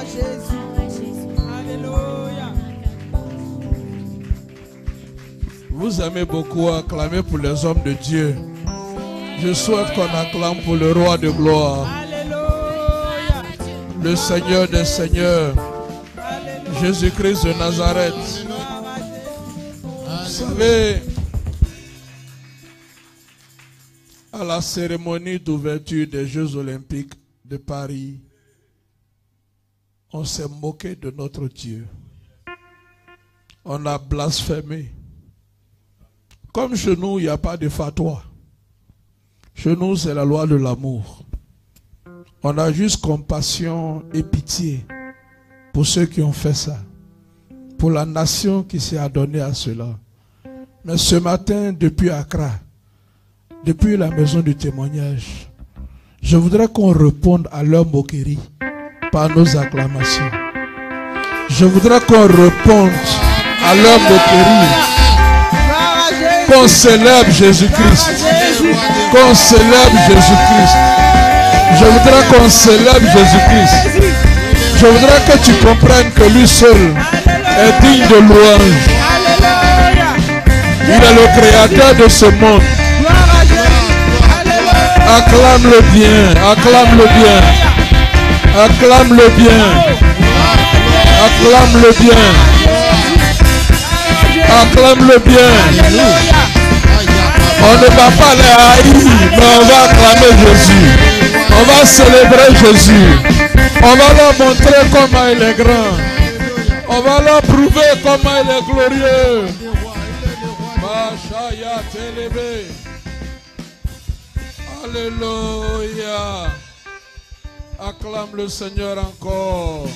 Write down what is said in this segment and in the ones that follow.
à Jésus. Alléluia. Vous aimez beaucoup acclamer pour les hommes de Dieu. Je souhaite qu'on acclame pour le roi de gloire. Alléluia. Le Seigneur des Seigneurs. Jésus-Christ de Nazareth. Vous savez, à la cérémonie d'ouverture des Jeux Olympiques de Paris, on s'est moqué de notre Dieu. On a blasphémé. Comme chez nous, il n'y a pas de fatwa. Chez nous, c'est la loi de l'amour. On a juste compassion et pitié pour ceux qui ont fait ça. Pour la nation qui s'est adonnée à cela. Mais ce matin, depuis Accra, depuis la maison du témoignage, je voudrais qu'on réponde à leur moquerie par nos acclamations. Je voudrais qu'on réponde à leur moquerie. Qu'on célèbre Jésus-Christ. Qu'on célèbre Jésus-Christ. Je voudrais qu'on célèbre Jésus-Christ. Je voudrais que tu comprennes que lui seul est digne de louange. Il est le créateur de ce monde. Acclame-le bien, acclame-le bien. Acclame-le bien. Acclame-le bien. Acclame-le bien. On ne va pas les haïr, mais on va acclamer Jésus. On va célébrer Jésus. On va leur montrer comment il est grand. On va leur prouver comment il est glorieux. Machaya Télébé. Alléluia. Acclame le Seigneur encore.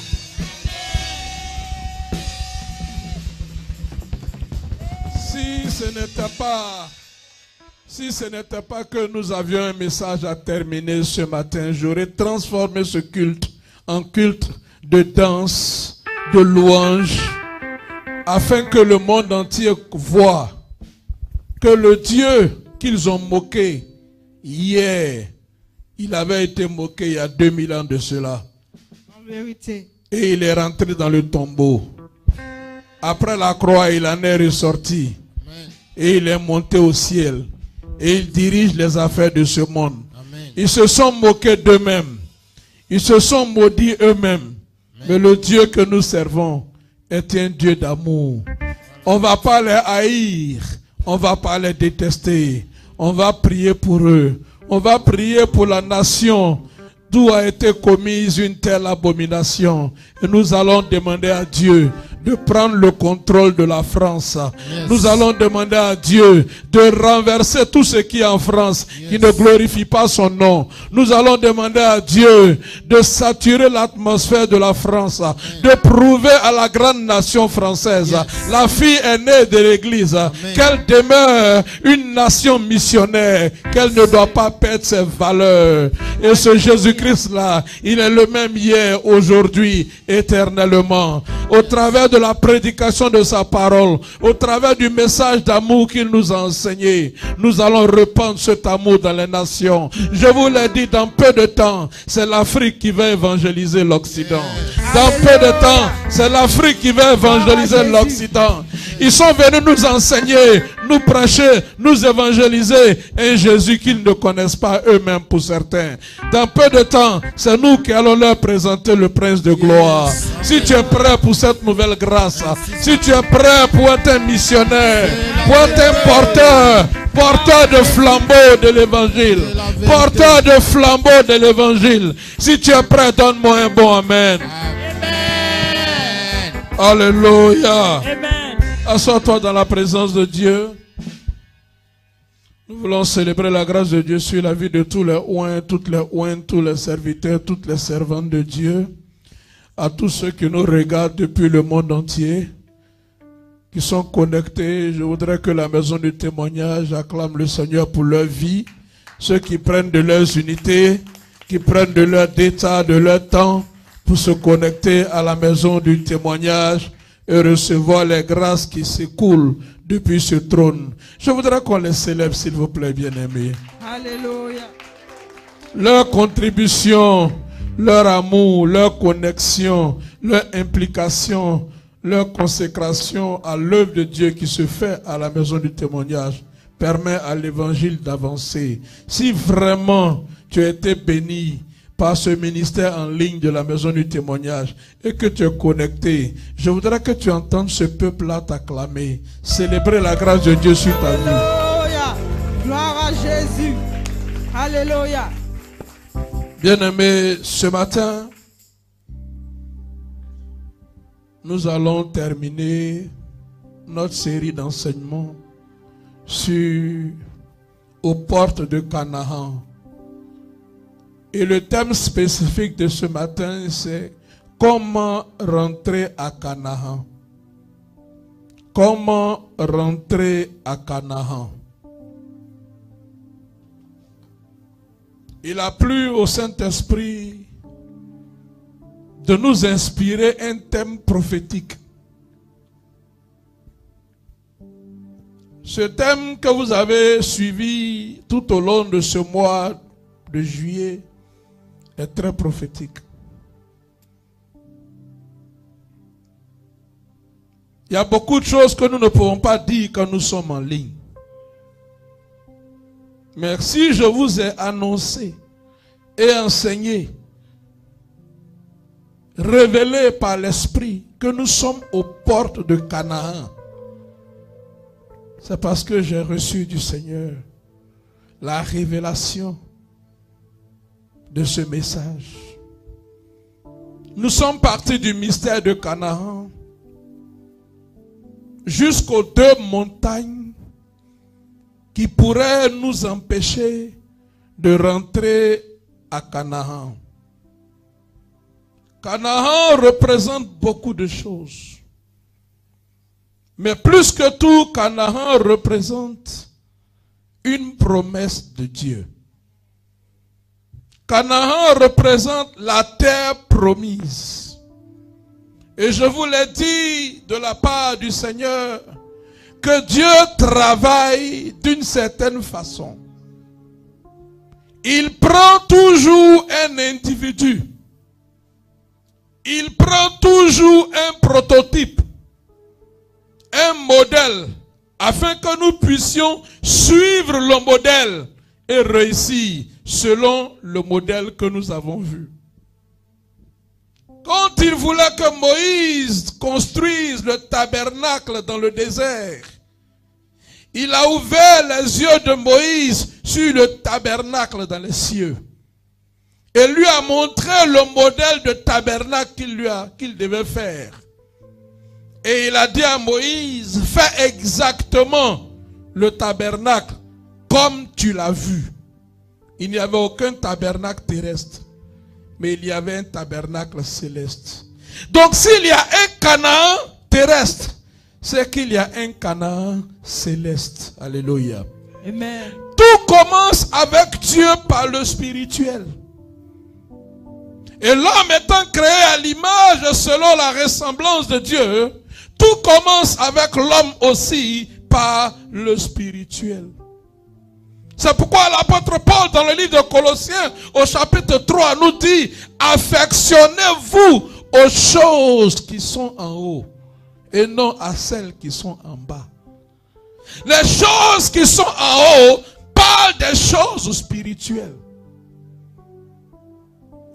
Si ce n'était pas que nous avions un message à terminer ce matin, j'aurais transformé ce culte en culte de danse, de louange, afin que le monde entier voie que le Dieu qu'ils ont moqué hier, il avait été moqué il y a 2000 ans de cela. En vérité. Et il est rentré dans le tombeau. Après la croix, il en est ressorti. Et il est monté au ciel. Et il dirige les affaires de ce monde. Amen. Ils se sont moqués d'eux-mêmes. Ils se sont maudits eux-mêmes. Mais le Dieu que nous servons est un Dieu d'amour. On ne va pas les haïr. On ne va pas les détester. On va prier pour eux. On va prier pour la nation d'où a été commise une telle abomination. Et nous allons demander à Dieu de prendre le contrôle de la France. Yes. Nous allons demander à Dieu de renverser tout ce qui est en France, yes, qui ne glorifie pas son nom. Nous allons demander à Dieu de saturer l'atmosphère de la France, de prouver à la grande nation française, yes, la fille aînée de l'Église, qu'elle demeure une nation missionnaire, qu'elle ne doit pas perdre ses valeurs. Et ce Jésus-Christ-là, il est le même hier, aujourd'hui, éternellement. Au travers de la prédication de sa parole, au travers du message d'amour qu'il nous a enseigné, nous allons répandre cet amour dans les nations. Je vous l'ai dit, dans peu de temps, c'est l'Afrique qui va évangéliser l'Occident. Dans peu de temps, c'est l'Afrique qui va évangéliser l'Occident. Ils sont venus nous enseigner, nous prêcher, nous évangéliser un Jésus qu'ils ne connaissent pas eux-mêmes pour certains. Dans peu de temps, c'est nous qui allons leur présenter le Prince de gloire. Si tu es prêt pour cette nouvelle grâce, si tu es prêt pour être un missionnaire, pour être un porteur de flambeau de l'évangile, porteur de flambeau de l'évangile, si tu es prêt, donne-moi un bon amen. Alléluia. Assois-toi dans la présence de Dieu. Nous voulons célébrer la grâce de Dieu sur la vie de tous les oints, toutes les ointes, tous les serviteurs, toutes les servantes de Dieu. À tous ceux qui nous regardent depuis le monde entier, qui sont connectés, je voudrais que la maison du témoignage acclame le Seigneur pour leur vie. Ceux qui prennent de leurs unités, qui prennent de leur détail, de leur temps, pour se connecter à la maison du témoignage et recevoir les grâces qui s'écoulent depuis ce trône. Je voudrais qu'on les célèbre, s'il vous plaît, bien-aimés. Alléluia. Leur contribution leur amour, leur connexion, leur implication, leur consécration à l'œuvre de Dieu qui se fait à la maison du témoignage permet à l'évangile d'avancer. Si vraiment tu as été béni par ce ministère en ligne de la maison du témoignage et que tu es connecté, je voudrais que tu entendes ce peuple-là t'acclamer, célébrer la grâce de Dieu sur ta vie. Alléluia. Gloire à Jésus. Alléluia. Bien-aimés, ce matin, nous allons terminer notre série d'enseignements aux portes de Canaan. Et le thème spécifique de ce matin, c'est comment rentrer à Canaan. Comment rentrer à Canaan. Il a plu au Saint-Esprit de nous inspirer un thème prophétique. Ce thème que vous avez suivi tout au long de ce mois de juillet est très prophétique. Il y a beaucoup de choses que nous ne pouvons pas dire quand nous sommes en ligne. Mais si je vous ai annoncé et enseigné, révélé par l'Esprit que nous sommes aux portes de Canaan, c'est parce que j'ai reçu du Seigneur la révélation de ce message. Nous sommes partis du mystère de Canaan jusqu'aux deux montagnes qui pourraient nous empêcher de rentrer à Canaan. Canaan représente beaucoup de choses. Mais plus que tout, Canaan représente une promesse de Dieu. Canaan représente la terre promise. Et je vous l'ai dit de la part du Seigneur, que Dieu travaille d'une certaine façon. Il prend toujours un individu. Il prend toujours un prototype, un modèle, afin que nous puissions suivre le modèle et réussir selon le modèle que nous avons vu. Quand il voulait que Moïse construise le tabernacle dans le désert, il a ouvert les yeux de Moïse sur le tabernacle dans les cieux. Et lui a montré le modèle de tabernacle qu'il devait faire. Et il a dit à Moïse, fais exactement le tabernacle comme tu l'as vu. Il n'y avait aucun tabernacle terrestre, mais il y avait un tabernacle céleste. Donc s'il y a un Canaan terrestre, c'est qu'il y a un Canaan céleste. Alléluia. Amen. Tout commence avec Dieu par le spirituel. Et l'homme étant créé à l'image selon la ressemblance de Dieu, tout commence avec l'homme aussi par le spirituel. C'est pourquoi l'apôtre Paul dans le livre de Colossiens au chapitre 3 nous dit, affectionnez-vous aux choses qui sont en haut et non à celles qui sont en bas. Les choses qui sont en haut parlent des choses spirituelles.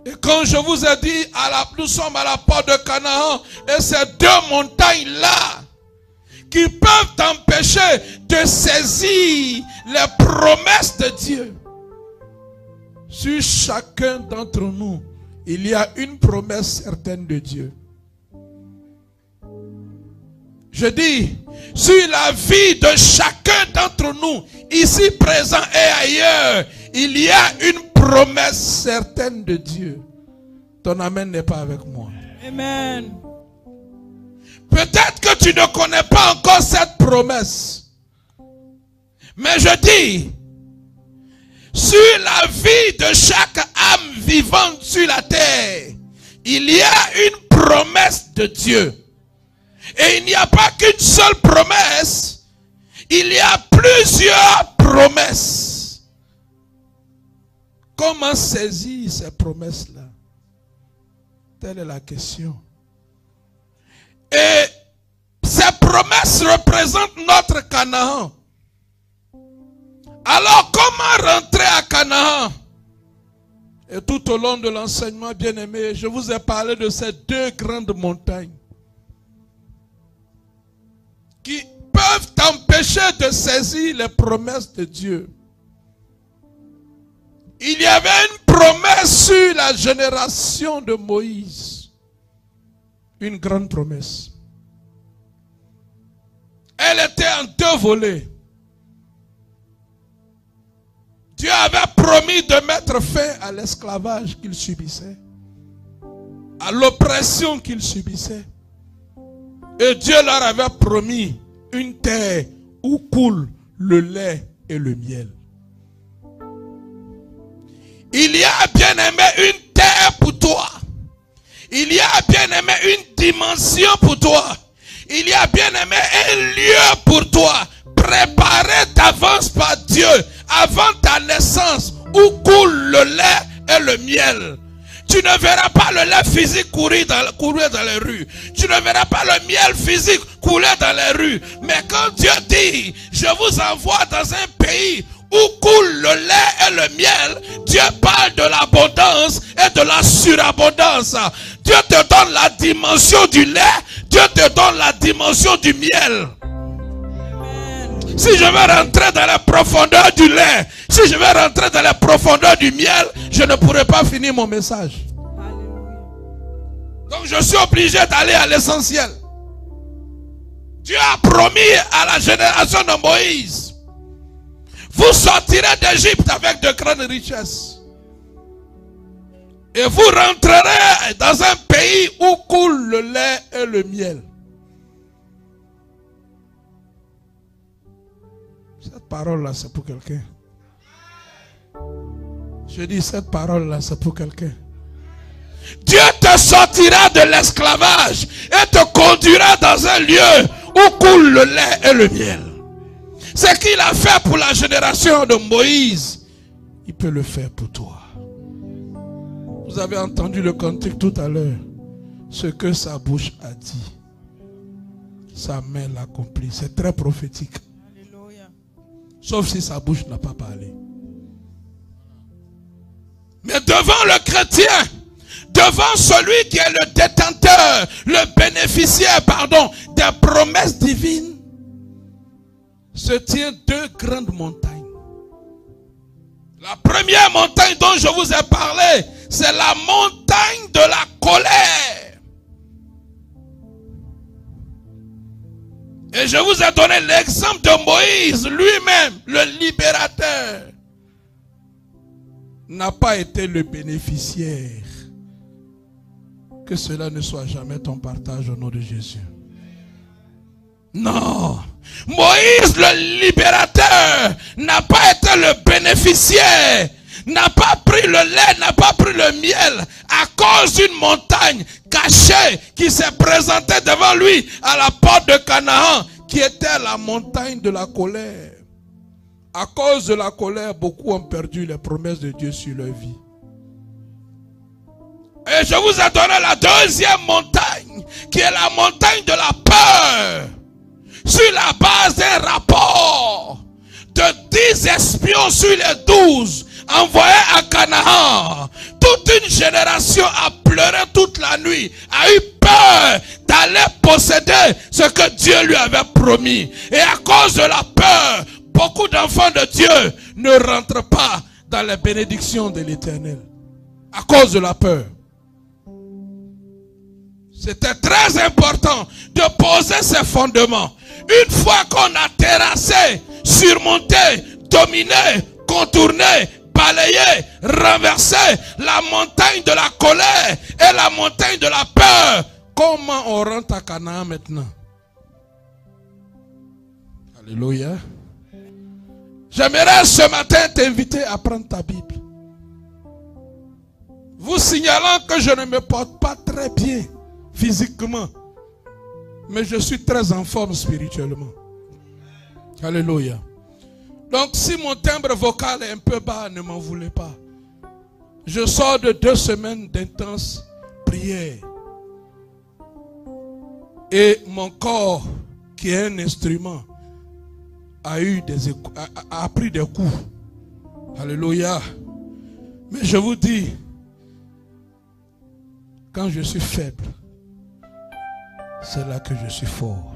Et quand je vous ai dit, nous sommes à la porte de Canaan, et ces deux montagnes-là, qui peuvent t'empêcher de saisir les promesses de Dieu. Sur chacun d'entre nous, il y a une promesse certaine de Dieu. Je dis, sur la vie de chacun d'entre nous, ici présent et ailleurs, il y a une promesse certaine de Dieu. Ton amen n'est pas avec moi. Amen. Peut-être que tu ne connais pas encore cette promesse. Mais je dis, sur la vie de chaque âme vivante sur la terre, il y a une promesse de Dieu. Et il n'y a pas qu'une seule promesse, il y a plusieurs promesses. Comment saisir ces promesses-là? Telle est la question. Et ces promesses représentent notre Canaan. Alors comment rentrer à Canaan? Et tout au long de l'enseignement, bien-aimé, je vous ai parlé de ces deux grandes montagnes qui peuvent t'empêcher de saisir les promesses de Dieu. Il y avait une promesse sur la génération de Moïse. Une grande promesse. Elle était en deux volets. Dieu avait promis de mettre fin à l'esclavage qu'il subissait, à l'oppression qu'il subissait. Et Dieu leur avait promis une terre où coule le lait et le miel. Il y a, bien-aimé, une terre pour toi. Il y a, bien-aimé, une dimension pour toi. Il y a, bien-aimé, un lieu pour toi, préparé d'avance par Dieu, avant ta naissance, où coule le lait et le miel. Tu ne verras pas le lait physique courir dans les rues. Tu ne verras pas le miel physique couler dans les rues. Mais quand Dieu dit, je vous envoie dans un pays où coule le lait et le miel, Dieu parle de l'abondance et de la surabondance. Dieu te donne la dimension du lait, Dieu te donne la dimension du miel. Si je veux rentrer dans la profondeur du lait, si je veux rentrer dans la profondeur du miel, je ne pourrai pas finir mon message. Donc je suis obligé d'aller à l'essentiel. Dieu a promis à la génération de Moïse, vous sortirez d'Égypte avec de grandes richesses. Et vous rentrerez dans un pays où coule le lait et le miel. Cette parole-là, c'est pour quelqu'un. Je dis, cette parole-là, c'est pour quelqu'un. Dieu te sortira de l'esclavage et te conduira dans un lieu où coule le lait et le miel. Ce qu'il a fait pour la génération de Moïse, il peut le faire pour toi. Vous avez entendu le cantique tout à l'heure. Ce que sa bouche a dit, sa main l'accomplit. C'est très prophétique. Sauf si sa bouche n'a pas parlé. Mais devant le chrétien, devant celui qui est le détenteur, le bénéficiaire, des promesses divines, se tient deux grandes montagnes. La première montagne dont je vous ai parlé, c'est la montagne de la colère. Et je vous ai donné l'exemple de Moïse lui-même, le libérateur, n'a pas été le bénéficiaire. Que cela ne soit jamais ton partage au nom de Jésus. Non, Moïse le libérateur n'a pas été le bénéficiaire, n'a pas pris le lait, n'a pas pris le miel à cause d'une montagne cachée qui s'est présentée devant lui à la porte de Canaan, qui était la montagne de la colère. À cause de la colère, beaucoup ont perdu les promesses de Dieu sur leur vie. Et je vous ai donné la deuxième montagne, qui est la montagne de la peur. Sur la base d'un rapport de 10 espions sur les 12 envoyés à Canaan, toute une génération a pleuré toute la nuit, a eu peur d'aller posséder ce que Dieu lui avait promis. Et à cause de la peur, beaucoup d'enfants de Dieu ne rentrent pas dans les bénédictions de l'Éternel. À cause de la peur. C'était très important de poser ces fondements. Une fois qu'on a terrassé, surmonté, dominé, contourné, balayé, renversé la montagne de la colère et la montagne de la peur, comment on rentre à Canaan maintenant? Alléluia. J'aimerais ce matin t'inviter à prendre ta Bible. Vous signalant que je ne me porte pas très bien physiquement, mais je suis très en forme spirituellement. Alléluia. Donc si mon timbre vocal est un peu bas, ne m'en voulez pas. Je sors de 2 semaines d'intense prière. Et mon corps, qui est un instrument, a pris des coups. Alléluia. Mais je vous dis, quand je suis faible, c'est là que je suis fort.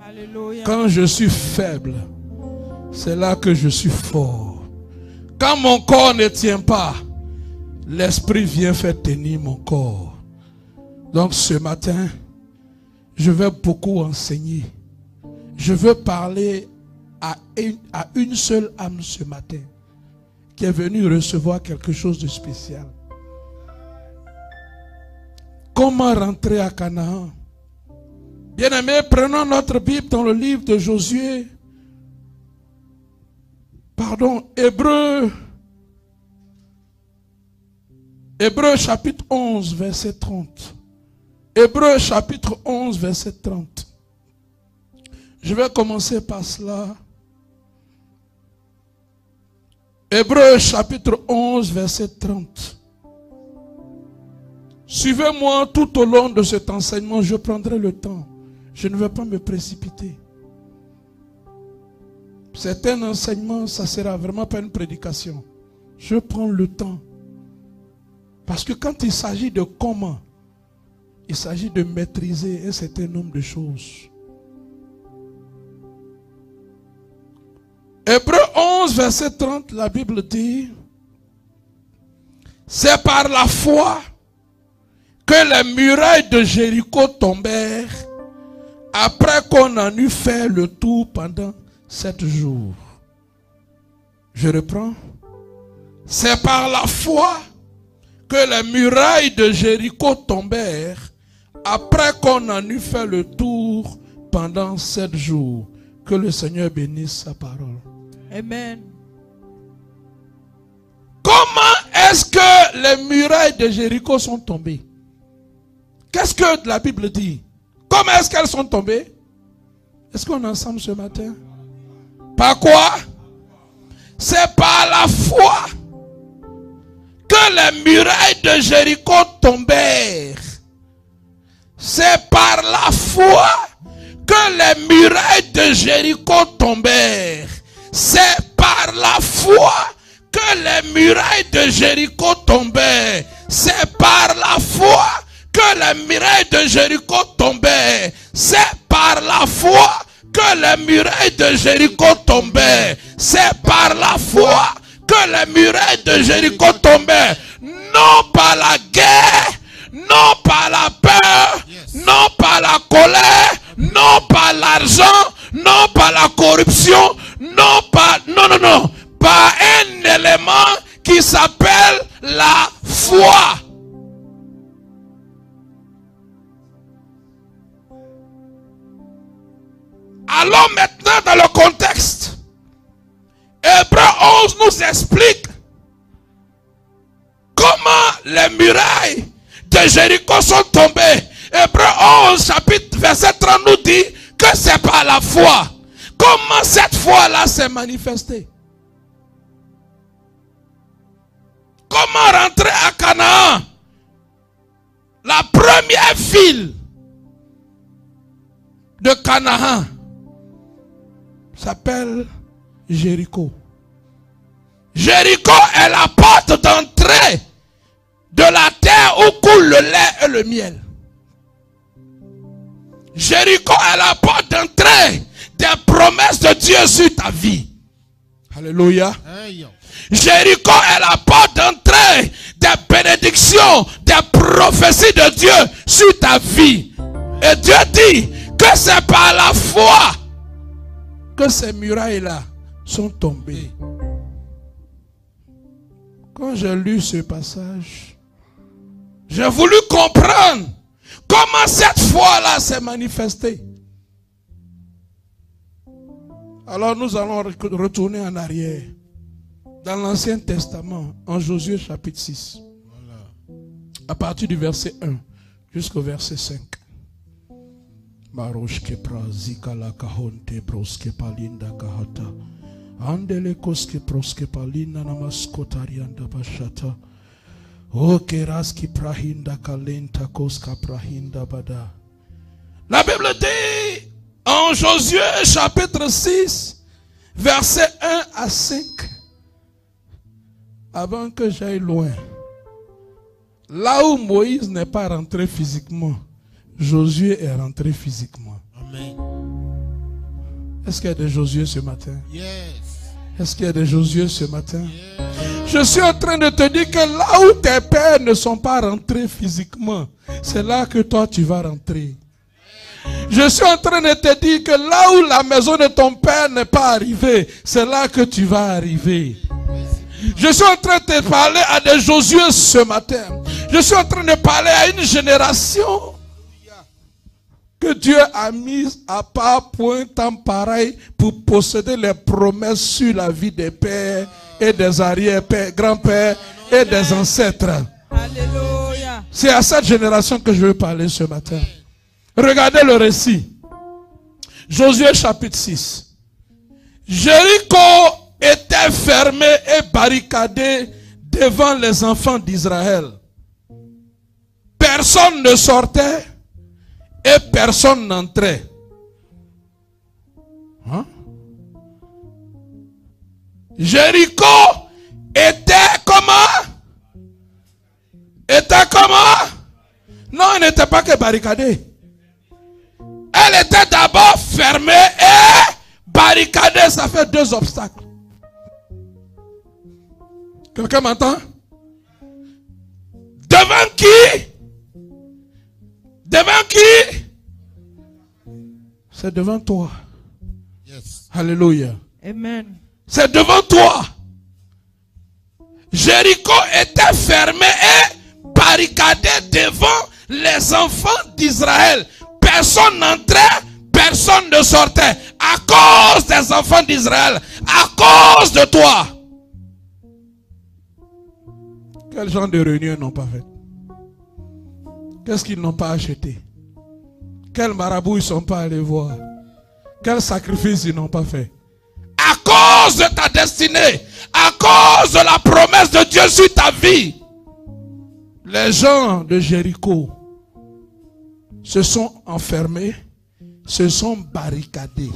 Alléluia. Quand je suis faible, c'est là que je suis fort. Quand mon corps ne tient pas, l'Esprit vient faire tenir mon corps. Donc ce matin, je vais beaucoup enseigner. Je veux parler à une seule âme ce matin qui est venue recevoir quelque chose de spécial. Comment rentrer à Canaan? Bien-aimés, prenons notre Bible dans le livre de Josué. Hébreux chapitre 11, verset 30. Hébreux chapitre 11, verset 30. Je vais commencer par cela. Hébreux chapitre 11, verset 30. Suivez-moi tout au long de cet enseignement, je prendrai le temps. Je ne vais pas me précipiter. C'est un enseignement, ça ne sera vraiment pas une prédication. Je prends le temps. Parce que quand il s'agit de comment, il s'agit de maîtriser un certain nombre de choses. Hébreux 11, verset 30, la Bible dit, c'est par la foi que les murailles de Jéricho tombèrent après qu'on en eut fait le tour pendant 7 jours. Je reprends. C'est par la foi que les murailles de Jéricho tombèrent après qu'on en eut fait le tour pendant 7 jours. Que le Seigneur bénisse sa parole. Amen. Comment est-ce que les murailles de Jéricho sont tombées? Qu'est-ce que la Bible dit? Comment est-ce qu'elles sont tombées? Est-ce qu'on est ensemble ce matin? Par quoi? C'est par la foi que les murailles de Jéricho tombèrent. C'est par la foi que les murailles de Jéricho tombèrent. C'est par la foi que les murailles de Jéricho tombèrent. C'est par la foi que les murailles de Jéricho tombèrent. C'est par la foi que les murailles de Jéricho tombèrent. C'est par la foi que les murailles de Jéricho tombèrent. Non par la guerre, non par la peur, non par la colère, non par l'argent, non par la corruption, non, par un élément qui s'appelle la foi. Allons maintenant dans le contexte. Hébreux 11 nous explique comment les murailles de Jéricho sont tombées. Hébreux 11 chapitre verset 30 nous dit que c'est par la foi. Comment cette foi-là s'est manifestée? Comment rentrer à Canaan? La première ville de Canaan s'appelle Jéricho. Jéricho est la porte d'entrée de la terre où coule le lait et le miel. Jéricho est la porte d'entrée des promesses de Dieu sur ta vie. Alléluia. Jéricho est la porte d'entrée des bénédictions, des prophéties de Dieu sur ta vie. Et Dieu dit que c'est par la foi que ces murailles-là sont tombées. Quand j'ai lu ce passage, j'ai voulu comprendre comment cette foi-là s'est manifestée. Alors nous allons retourner en arrière dans l'Ancien Testament, en Josué chapitre 6. À partir du verset 1 jusqu'au verset 5. Maroshke prazika la kahonte broske palinda kahata. Andele koske proske palina namaskotarianda bashata. La Bible dit en Josué chapitre 6, versets 1 à 5. Avant que j'aille loin, là où Moïse n'est pas rentré physiquement, Josué est rentré physiquement. Amen. Est-ce qu'il y a des Josué ce matin? Yes. Est-ce qu'il y a des Josué ce matin? Yes. Je suis en train de te dire que là où tes pères ne sont pas rentrés physiquement, c'est là que toi tu vas rentrer. Je suis en train de te dire que là où la maison de ton père n'est pas arrivée, c'est là que tu vas arriver. Je suis en train de te parler à des Josué ce matin. Je suis en train de parler à une génération que Dieu a mis à part pour un temps pareil pour posséder les promesses sur la vie des pères et des arrière-pères, grands-pères et des ancêtres. Alléluia. C'est à cette génération que je veux parler ce matin. Regardez le récit. Josué chapitre 6. Jéricho était fermé et barricadé devant les enfants d'Israël. Personne ne sortait et personne n'entrait. Hein? Jéricho était comment? Était comment? Non, elle n'était pas que barricadée. Elle était d'abord fermée et barricadée. Ça fait deux obstacles. Quelqu'un m'entend? Devant qui? Devant qui? C'est devant toi. Yes. Alléluia. Amen. C'est devant toi. Jéricho était fermé et barricadé devant les enfants d'Israël. Personne n'entrait, personne ne sortait. À cause des enfants d'Israël, à cause de toi. Quel genre de réunion ils n'ont pas fait? Qu'est-ce qu'ils n'ont pas acheté? Quel marabout ils ne sont pas allés voir? Quel sacrifice ils n'ont pas fait? À cause de ta destinée, à cause de la promesse de Dieu sur ta vie, les gens de Jéricho se sont enfermés, se sont barricadés.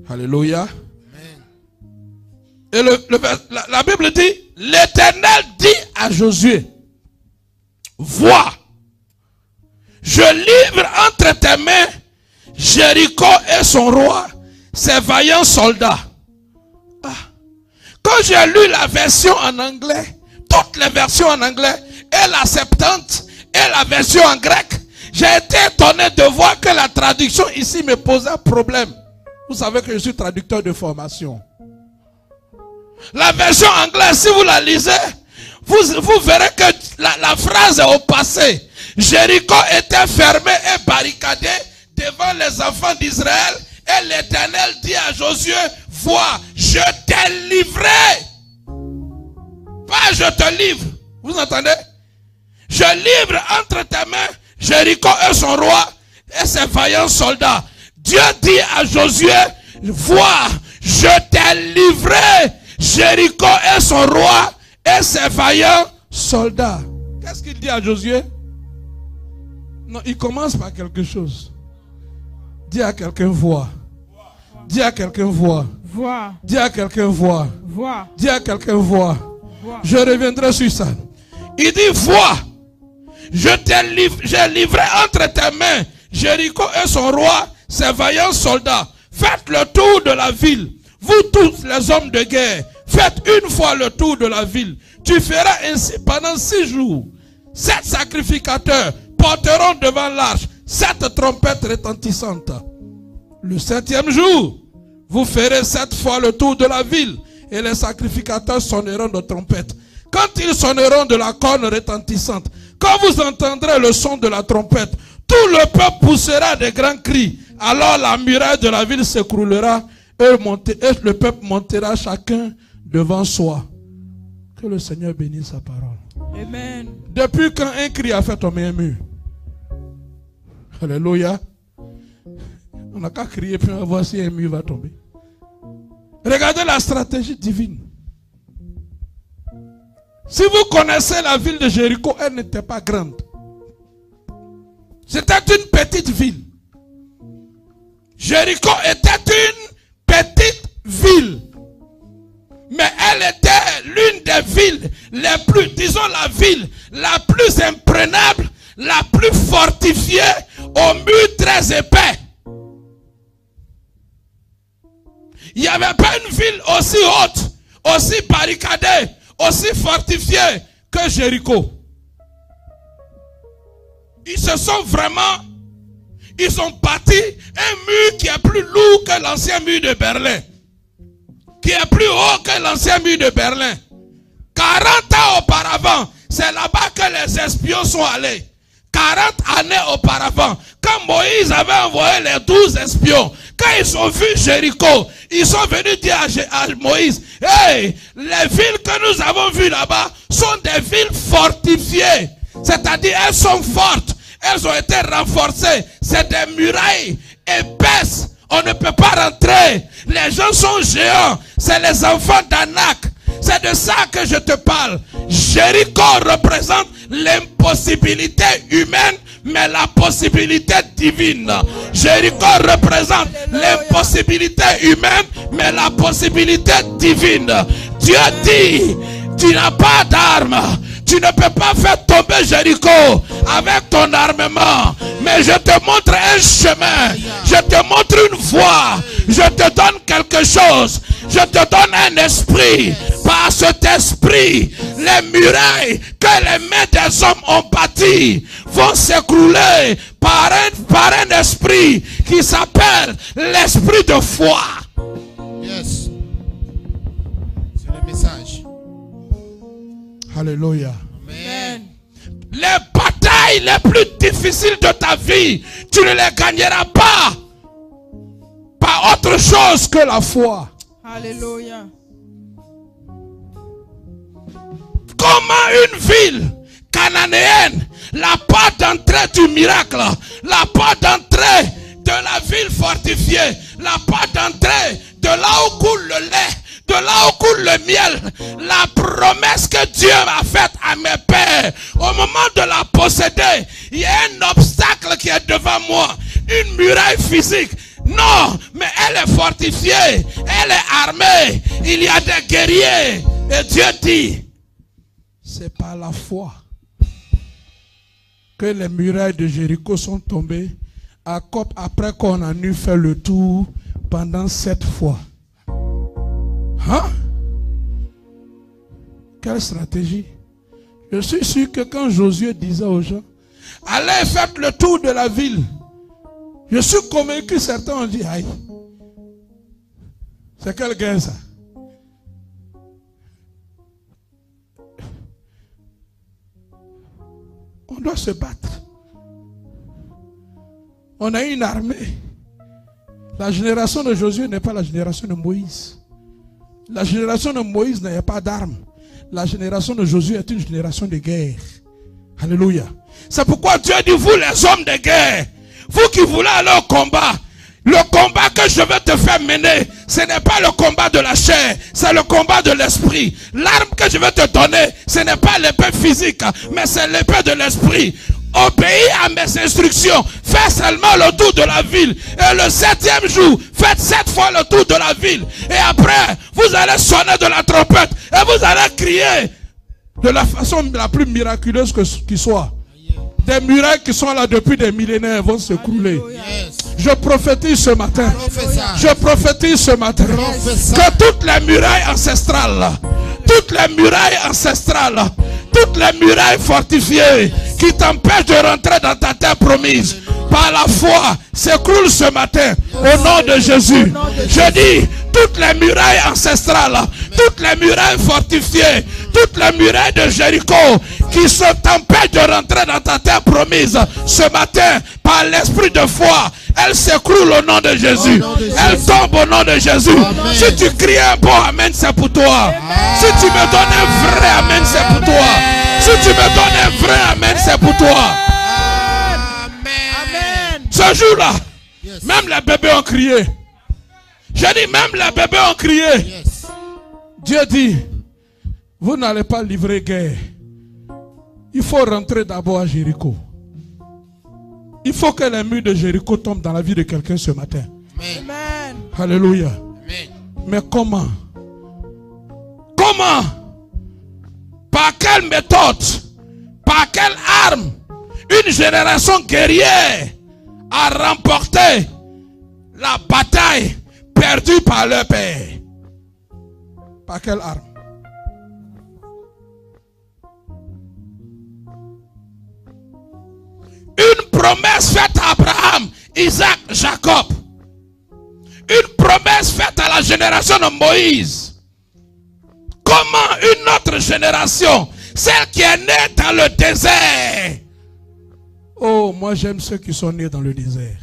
Alléluia. Et la Bible dit, l'Éternel dit à Josué, vois, je livre entre tes mains Jéricho et son roi, ses vaillants soldats. Ah. Quand j'ai lu la version en anglais, toutes les versions en anglais, et la Septante, et la version en grec, j'ai été étonné de voir que la traduction ici me posait un problème. Vous savez que je suis traducteur de formation. La version anglaise, si vous la lisez, vous verrez que la phrase est au passé. Jéricho était fermé et barricadé devant les enfants d'Israël. Et l'Éternel dit à Josué, vois, je t'ai livré. Pas je te livre. Vous entendez? Je livre entre tes mains Jéricho et son roi et ses vaillants soldats. Dieu dit à Josué, vois, je t'ai livré Jéricho et son roi et ses vaillants soldats. Qu'est-ce qu'il dit à Josué? Non, il commence par quelque chose. Dis à quelqu'un vois. Dis à quelqu'un vois. Vois. Dis à quelqu'un vois. Vois. Dis à quelqu'un vois. Vois. Je reviendrai sur ça. Il dit vois. J'ai livré entre tes mains Jéricho et son roi, ses vaillants soldats. Faites le tour de la ville. Vous tous les hommes de guerre, faites une fois le tour de la ville. Tu feras ainsi pendant 6 jours. 7 sacrificateurs porteront devant l'arche 7 trompettes retentissantes. Le 7e jour, vous ferez 7 fois le tour de la ville et les sacrificateurs sonneront de trompettes. Quand ils sonneront de la corne retentissante, quand vous entendrez le son de la trompette, tout le peuple poussera des grands cris. Alors la muraille de la ville s'écroulera et le peuple montera chacun devant soi. Que le Seigneur bénisse sa parole. Amen. Depuis quand un cri a fait tomber un mur? Alléluia. On n'a qu'à crier puis on va voir si un mur va tomber. Regardez la stratégie divine. Si vous connaissez la ville de Jéricho, elle n'était pas grande. C'était une petite ville. Jéricho était une petite ville. Mais elle était l'une des villes les plus, disons la ville la plus imprenable, la plus fortifiée, aux murs très épais. Il n'y avait pas une ville aussi haute, aussi barricadée, aussi fortifiée que Jéricho. Ils ont bâti un mur qui est plus lourd que l'ancien mur de Berlin. Qui est plus haut que l'ancien mur de Berlin. 40 ans auparavant, c'est là-bas que les espions sont allés. 40 années auparavant, quand Moïse avait envoyé les 12 espions, quand ils ont vu Jéricho, ils sont venus dire à Moïse, hey, les villes que nous avons vues là-bas sont des villes fortifiées. C'est-à-dire, elles sont fortes. Elles ont été renforcées. C'est des murailles épaisses. On ne peut pas rentrer. Les gens sont géants. C'est les enfants d'Anak. C'est de ça que je te parle. Jéricho représente l'impossibilité humaine, mais la possibilité divine. Jéricho représente l'impossibilité humaine, mais la possibilité divine. Dieu dit, tu n'as pas d'armes. Tu ne peux pas faire tomber Jéricho avec ton armement. Mais je te montre un chemin. Je te montre une voie. Je te donne quelque chose. Je te donne un esprit. Par cet esprit, les murailles que les mains des hommes ont bâties vont s'écrouler par un esprit qui s'appelle l'esprit de foi. Yes. C'est le message. Alléluia. Amen. Les batailles les plus difficiles de ta vie, tu ne les gagneras pas par autre chose que la foi. Alléluia. Comment une ville cananéenne, la porte d'entrée du miracle, la porte d'entrée de la ville fortifiée, la porte d'entrée de là où coule le lait, de là où coule le miel, la promesse que Dieu m'a faite à mes pères, au moment de la posséder, il y a un obstacle qui est devant moi, une muraille physique. Non, mais elle est fortifiée, elle est armée, il y a des guerriers. Et Dieu dit, c'est par la foi que les murailles de Jéricho sont tombées après qu'on a eu fait le tour pendant 7 fois. Hein? Quelle stratégie? Je suis sûr que quand Josué disait aux gens, allez faire le tour de la ville, je suis convaincu que certains ont dit, aïe, c'est quelle guerre ça? On doit se battre. On a une armée. La génération de Josué n'est pas la génération de Moïse. La génération de Moïse n'avait pas d'armes. La génération de Josué est une génération de guerre. Alléluia. C'est pourquoi Dieu dit, vous les hommes de guerre, vous qui voulez aller au combat, le combat que je vais te faire mener, ce n'est pas le combat de la chair, c'est le combat de l'esprit. L'arme que je vais te donner, ce n'est pas l'épée physique, mais c'est l'épée de l'esprit. Obéis à mes instructions. Fais seulement le tour de la ville. Et le 7e jour, faites 7 fois le tour de la ville. Et après, vous allez sonner de la trompette. Et vous allez crier de la façon la plus miraculeuse qui soit. Des murailles qui sont là depuis des millénaires vont s'écrouler. Yes. Je prophétise ce matin. Prophesy. Je prophétise ce matin. Prophesy. Que toutes les murailles ancestrales, toutes les murailles ancestrales, toutes les murailles fortifiées qui t'empêchent de rentrer dans ta terre promise, par la foi, s'écroulent ce matin au nom de Jésus. Je dis, toutes les murailles ancestrales, toutes les murailles fortifiées, toutes les murailles de Jéricho qui t'empêchent de rentrer dans ta terre promise, ce matin, par l'esprit de foi, elles s'écroulent au nom de Jésus. Elles tombent au nom de Jésus. Amen. Si tu cries un bon amen, c'est pour toi. Si tu me donnes un vrai amen, c'est pour toi. Si tu me donnes un vrai amen, c'est pour toi. Amen. Ce jour-là, Yes. même les bébés ont crié. Je dis, même les bébés ont crié. Yes. Dieu dit, Vous n'allez pas livrer guerre. Il faut rentrer d'abord à Jéricho. Il faut que les murs de Jéricho tombent dans la vie de quelqu'un ce matin. Amen. Alléluia. Amen. Mais comment? Comment? Par quelle méthode? Par quelle arme une génération guerrière a remporté la bataille perdue par leur père? Par quelle arme? Une promesse faite à Abraham, Isaac, Jacob. Une promesse faite à la génération de Moïse. Comment une autre génération, celle qui est née dans le désert? Oh, moi j'aime ceux qui sont nés dans le désert.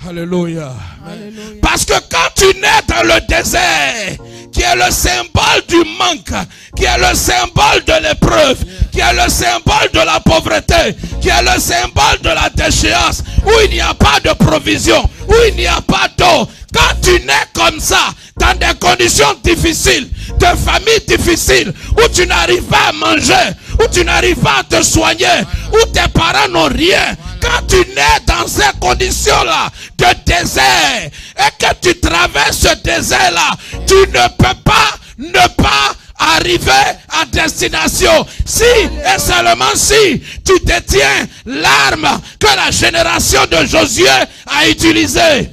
Alléluia. Alléluia. Parce que quand tu nais dans le désert, qui est le symbole du manque, qui est le symbole de l'épreuve, qui est le symbole de la pauvreté, qui est le symbole de la déchéance, où il n'y a pas de provision, où il n'y a pas d'eau. Quand tu nais comme ça, dans des conditions difficiles, de famille difficile, où tu n'arrives pas à manger, où tu n'arrives pas à te soigner, où tes parents n'ont rien. Quand tu nais dans ces conditions-là de désert et que tu traverses ce désert-là, tu ne peux pas ne pas arriver à destination. Si et seulement si tu détiens l'arme que la génération de Josué a utilisée.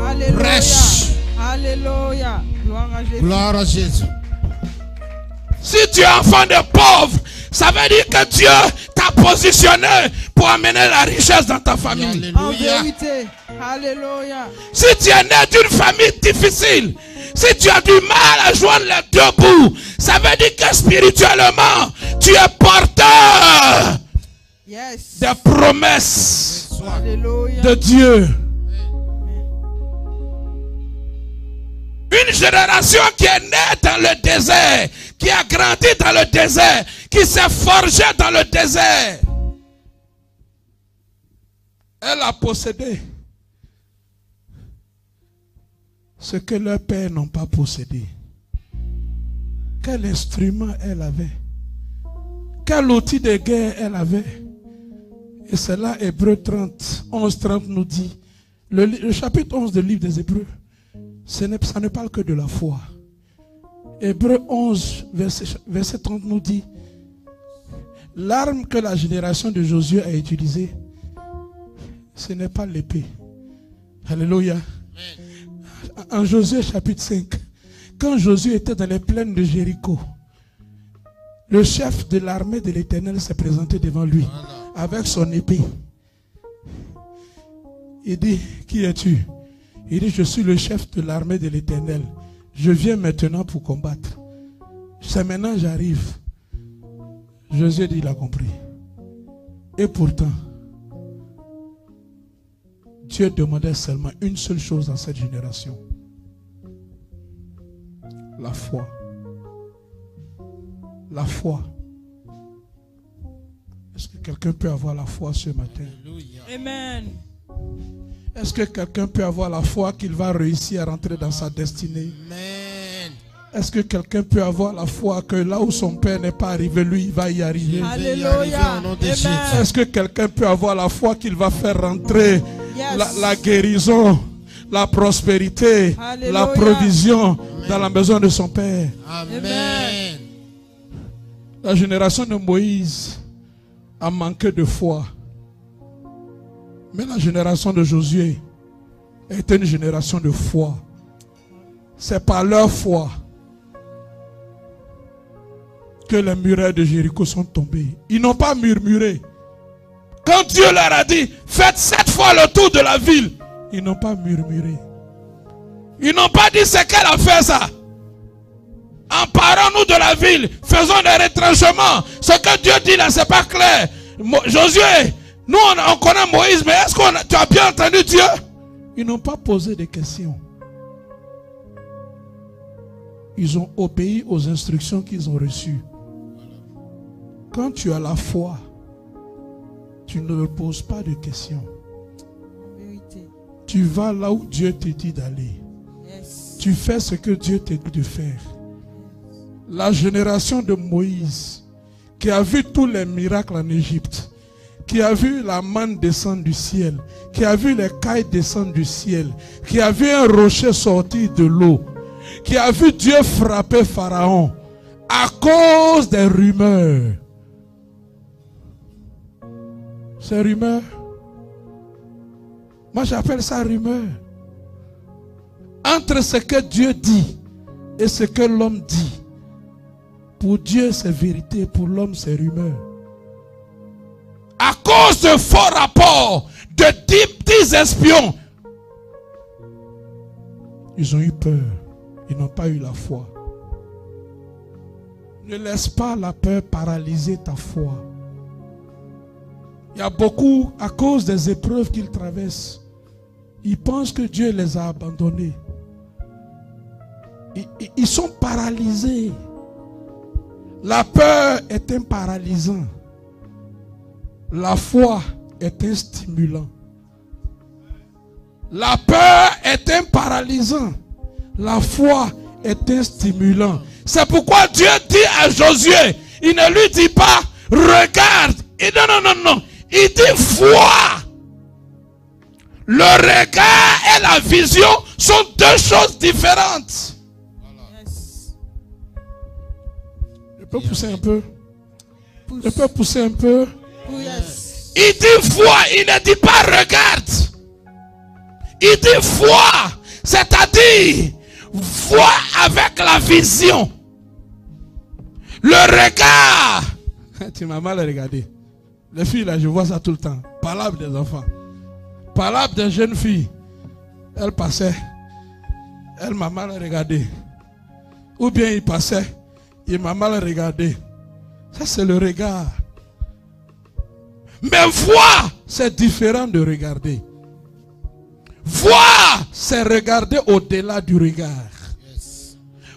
Alléluia. Prêche. Alléluia. Gloire à Jésus. Gloire à Jésus. Si tu es enfant de pauvre, ça veut dire que Dieu t'a positionné pour amener la richesse dans ta famille. En Alléluia. vérité. Alléluia. Si tu es né d'une famille difficile, si tu as du mal à joindre les deux bouts, ça veut dire que spirituellement, tu es porteur Yes. des promesses Alléluia. de Dieu. Une génération qui est née dans le désert, qui a grandi dans le désert, qui s'est forgée dans le désert. Elle a possédé ce que leurs pères n'ont pas possédé. Quel instrument elle avait? Quel outil de guerre elle avait? Et c'est là, Hébreux 30, 11-30 nous dit, le chapitre 11 du livre des Hébreux, ça ne parle que de la foi. Hébreux 11, verset 30 nous dit, l'arme que la génération de Josué a utilisée, ce n'est pas l'épée. Alléluia. En Josué chapitre 5, quand Josué était dans les plaines de Jéricho, le chef de l'armée de l'Éternel s'est présenté devant lui avec son épée. Il dit, qui es-tu? Il dit, je suis le chef de l'armée de l'Éternel. Je viens maintenant pour combattre. C'est maintenant que j'arrive. Josué dit, il a compris. Et pourtant, Dieu demandait seulement une seule chose dans cette génération. La foi. La foi. Est-ce que quelqu'un peut avoir la foi ce matin? Amen. Est-ce que quelqu'un peut avoir la foi qu'il va réussir à rentrer dans sa destinée? Amen. Est-ce que quelqu'un peut avoir la foi que là où son père n'est pas arrivé, lui, il va y arriver? Alléluia. Amen. Est-ce que quelqu'un peut avoir la foi qu'il va faire rentrer Yes. la guérison, la prospérité, Alléluia. la provision dans la maison de son père? Amen. La génération de Moïse a manqué de foi. Mais la génération de Josué était une génération de foi. C'est par leur foi que les murailles de Jéricho sont tombées. Ils n'ont pas murmuré. Quand Dieu leur a dit, faites 7 fois le tour de la ville, ils n'ont pas murmuré. Ils n'ont pas dit, c'est qu'elle a fait ça. Emparons-nous de la ville, faisons des retranchements. Ce que Dieu dit là, c'est pas clair. Josué, nous on connaît Moïse, mais est-ce que tu as bien entendu Dieu? Ils n'ont pas posé de questions. Ils ont obéi aux instructions qu'ils ont reçues. Quand tu as la foi, tu ne poses pas de questions. Vérité. Tu vas là où Dieu te dit d'aller. Yes. Tu fais ce que Dieu te dit de faire. La génération de Moïse, qui a vu tous les miracles en Égypte, qui a vu la manne descendre du ciel, qui a vu les cailles descendre du ciel, qui a vu un rocher sortir de l'eau, qui a vu Dieu frapper Pharaon à cause des rumeurs. Ces rumeurs, moi j'appelle ça rumeur. Entre ce que Dieu dit et ce que l'homme dit, pour Dieu c'est vérité, pour l'homme c'est rumeur. À cause de faux rapports, de 10 espions, ils ont eu peur, ils n'ont pas eu la foi. Ne laisse pas la peur paralyser ta foi. Il y a beaucoup, à cause des épreuves qu'ils traversent, ils pensent que Dieu les a abandonnés. Ils sont paralysés. La peur est un paralysant. La foi est un stimulant. La peur est un paralysant. La foi est un stimulant. C'est pourquoi Dieu dit à Josué, il ne lui dit pas, regarde. Non. Il dit, vois. Le regard et la vision sont deux choses différentes. Yes. Je peux pousser un peu? Je peux pousser un peu? Yes. Il dit vois, il ne dit pas regarde. Il dit vois, c'est-à-dire vois avec la vision. Le regard. Tu m'as mal regardé. Les filles là, je vois ça tout le temps. Palabre des enfants. Palabre des jeunes filles. Elle passait. Elle m'a mal regardé. Ou bien il passait. Il m'a mal regardé. Ça c'est le regard. Mais voir, c'est différent de regarder. Voir, c'est regarder au-delà du regard.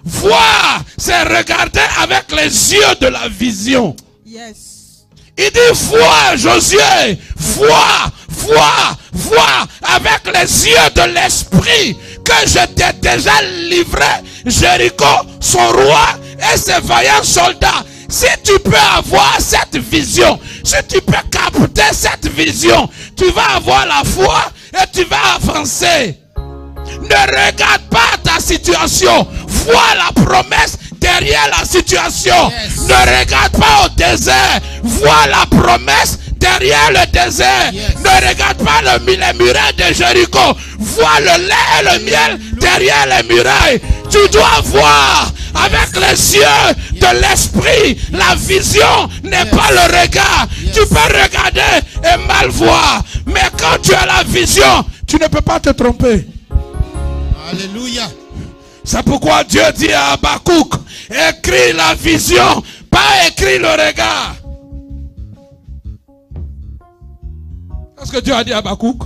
Voir, c'est regarder avec les yeux de la vision. Yes. Il dit, vois, Josué, vois, avec les yeux de l'esprit, que je t'ai déjà livré Jéricho, son roi et ses vaillants soldats. Si tu peux avoir cette vision, si tu peux capter cette vision, tu vas avoir la foi et tu vas avancer. Ne regarde pas ta situation, vois la promesse derrière la situation. Yes. Ne regarde pas au désert, vois la promesse derrière le désert. Yes. Ne regarde pas les murailles de Jéricho, vois le lait et le miel derrière les murailles. Tu dois voir avec les yeux de l'esprit. La vision n'est pas le regard. Tu peux regarder et mal voir, mais quand tu as la vision, tu ne peux pas te tromper. Alléluia. C'est pourquoi Dieu dit à Habakkuk, écris la vision, pas écris le regard. Qu'est-ce que Dieu a dit à Habakkuk?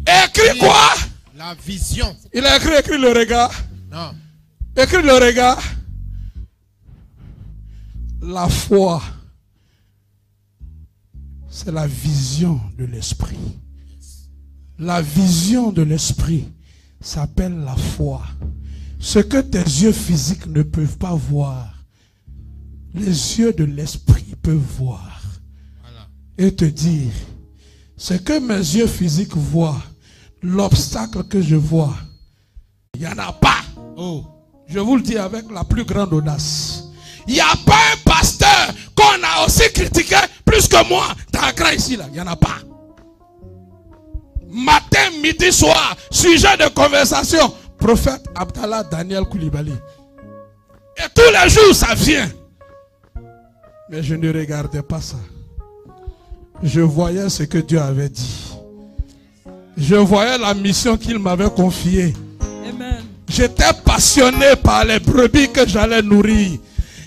Écris quoi? La vision. Il a écrit le regard. Non. Écris le regard. La foi, c'est la vision de l'esprit. La vision de l'esprit s'appelle la foi. Ce que tes yeux physiques ne peuvent pas voir, les yeux de l'esprit peuvent voir. Voilà. Et te dire, ce que mes yeux physiques voient, l'obstacle que je vois, il n'y en a pas. Oh. Je vous le dis avec la plus grande audace. Il n'y a pas un pasteur qu'on a aussi critiqué plus que moi dans Accra ici. Il n'y en a pas. Matin, midi, soir, sujet de conversation, prophète Abdallah Daniel Koulibaly. Et tous les jours, ça vient. Mais je ne regardais pas ça. Je voyais ce que Dieu avait dit. Je voyais la mission qu'il m'avait confiée. Amen. J'étais passionné par les brebis que j'allais nourrir.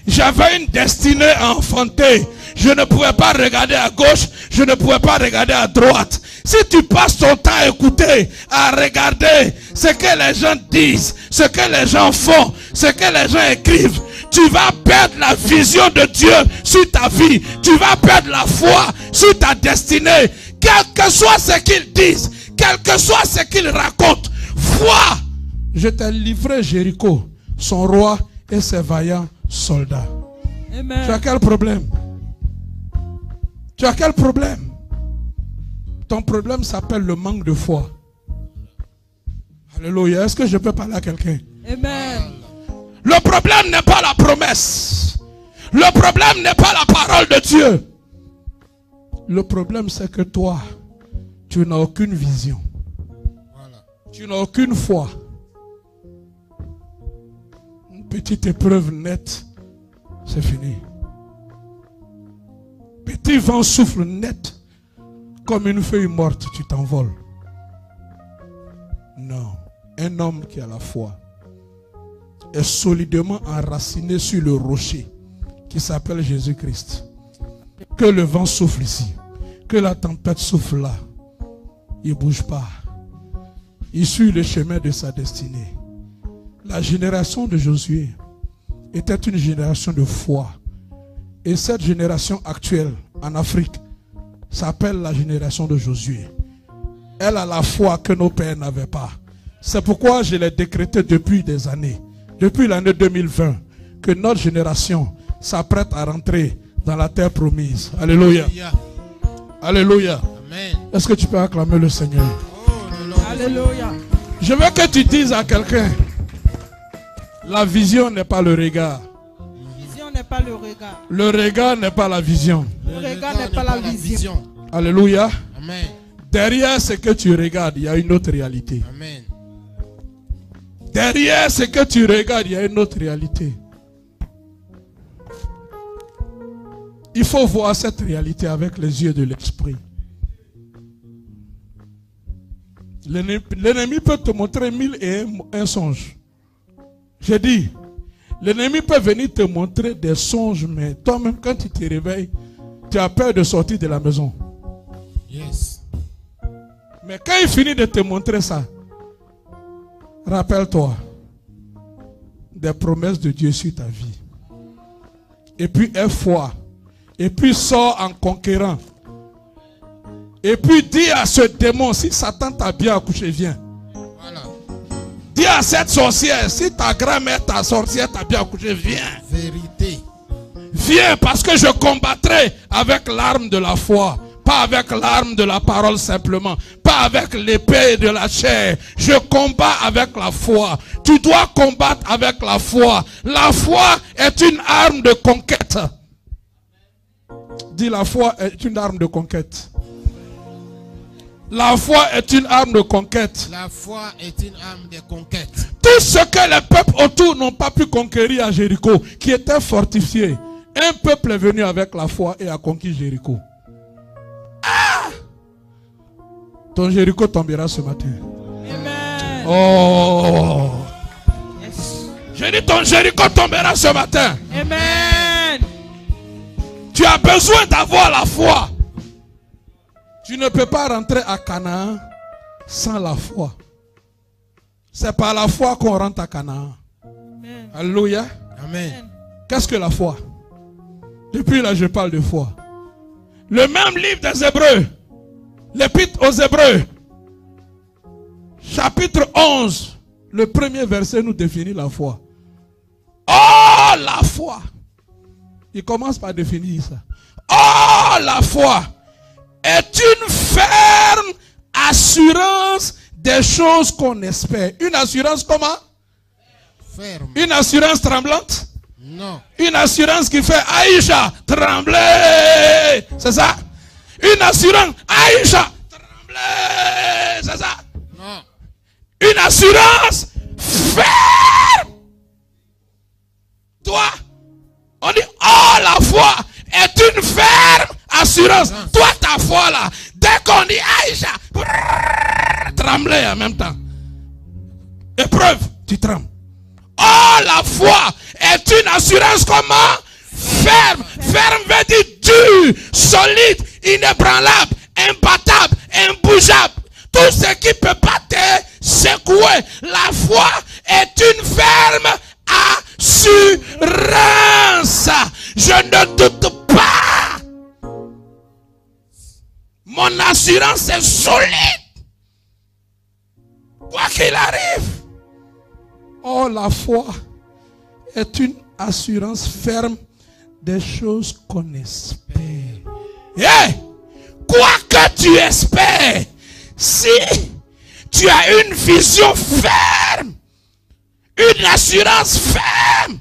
J'avais une destinée à enfanter. Je ne pouvais pas regarder à gauche, je ne pouvais pas regarder à droite. Si tu passes ton temps à écouter, à regarder ce que les gens disent, ce que les gens font, ce que les gens écrivent, tu vas perdre la vision de Dieu sur ta vie. Tu vas perdre la foi sur ta destinée. Quel que soit ce qu'ils disent, quel que soit ce qu'ils racontent, vois. Je t'ai livré Jéricho, son roi et ses vaillants soldat. Amen. Tu as quel problème? Tu as quel problème? Ton problème s'appelle le manque de foi. Alléluia. Est-ce que je peux parler à quelqu'un? Amen. Le problème n'est pas la promesse. Le problème n'est pas la parole de Dieu. Le problème, c'est que toi, tu n'as aucune vision. Voilà. Tu n'as aucune foi. Une petite épreuve nette, c'est fini. Petit vent souffle net, comme une feuille morte, tu t'envoles. Non, un homme qui a la foi est solidement enraciné sur le rocher qui s'appelle Jésus-Christ. Que le vent souffle ici, que la tempête souffle là, il ne bouge pas. Il suit le chemin de sa destinée. La génération de Josué était une génération de foi. Et cette génération actuelle en Afrique s'appelle la génération de Josué. Elle a la foi que nos pères n'avaient pas. C'est pourquoi je l'ai décrété depuis des années, depuis l'année 2020, que notre génération s'apprête à rentrer dans la terre promise. Alléluia. Alléluia. Alléluia. Amen. Est-ce que tu peux acclamer le Seigneur? Oh, le Lord. Alléluia. Je veux que tu dises à quelqu'un, la vision n'est pas le regard. Vision n'est pas le regard. Le regard n'est pas la vision. Le regard n'est pas la vision. Alléluia. Amen. Derrière ce que tu regardes, il y a une autre réalité. Amen. Derrière ce que tu regardes, il y a une autre réalité. Il faut voir cette réalité avec les yeux de l'esprit. L'ennemi peut te montrer 1001 songes. J'ai dit, l'ennemi peut venir te montrer des songes, mais toi-même, quand tu te réveilles, tu as peur de sortir de la maison. Yes. Mais quand il finit de te montrer ça, rappelle-toi des promesses de Dieu sur ta vie. Et puis aie foi. Et puis sors en conquérant. Et puis dis à ce démon, si Satan t'a bien accouché, viens. Voilà. Dis à cette sorcière, si ta grand-mère, ta sorcière t'a bien accouché, viens. Vérité. Viens, parce que je combattrai avec l'arme de la foi. Pas avec l'arme de la parole simplement. Pas avec l'épée de la chair. Je combats avec la foi. Tu dois combattre avec la foi. La foi est une arme de conquête. Dis, la foi est une arme de conquête. La foi est une arme de conquête. La foi est une arme de conquête. Tout ce que les peuples autour n'ont pas pu conquérir à Jéricho, qui était fortifié, un peuple est venu avec la foi et a conquis Jéricho. Ah! Ton Jéricho tombera ce matin. Amen. Oh! Yes. J'ai dit ton Jéricho tombera ce matin. Amen. Tu as besoin d'avoir la foi. Tu ne peux pas rentrer à Canaan sans la foi. C'est par la foi qu'on rentre à Canaan. Amen. Alléluia. Amen. Qu'est-ce que la foi? Depuis là, je parle de foi. Le même livre des Hébreux, l'Épître aux Hébreux, chapitre 11, le premier verset nous définit la foi. Oh, la foi! Il commence par définir ça. Oh, la foi est une ferme assurance des choses qu'on espère. Une assurance comment? Ferme. Une assurance tremblante? Non. Une assurance qui fait Aïcha, trembler. C'est ça? Une assurance, Aïcha, trembler. C'est ça? Non. Une assurance ferme. Toi, on dit, oh, la foi est une ferme assurance. Toi, ta foi là, dès qu'on dit Aïcha, trembler en même temps. Épreuve, tu trembles. Oh, la foi est une assurance comment? Ferme. Ferme veut dire dur, solide, inébranlable, imbattable, imbougeable. Tout ce qui ne peut pas te secouer. La foi est une ferme assurance. Je ne doute pas. Mon assurance est solide. Quoi qu'il arrive. Oh, la foi est une assurance ferme des choses qu'on espère. Hey! Quoi que tu espères, si tu as une vision ferme, une assurance ferme,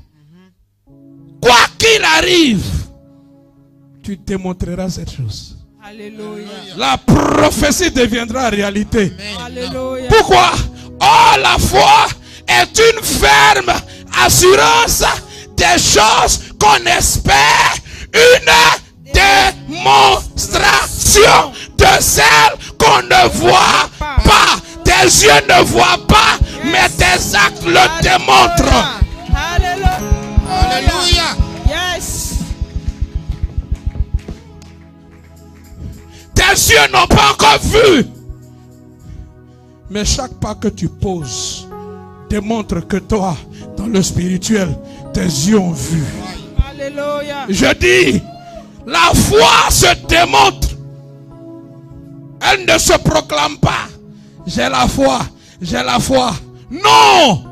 quoi qu'il arrive, tu démontreras cette chose. Alléluia. La prophétie deviendra réalité. Alléluia. Pourquoi? Oh, la foi est une ferme assurance des choses qu'on espère, une démonstration de celles qu'on ne voit pas. Tes yeux ne voient pas, mais tes actes le démontrent. Alléluia. Alléluia. Yes. Tes yeux n'ont pas encore vu, mais chaque pas que tu poses démontre que toi, dans le spirituel, tes yeux ont vu. Alléluia. Je dis, la foi se démontre. Elle ne se proclame pas. J'ai la foi, j'ai la foi. Non!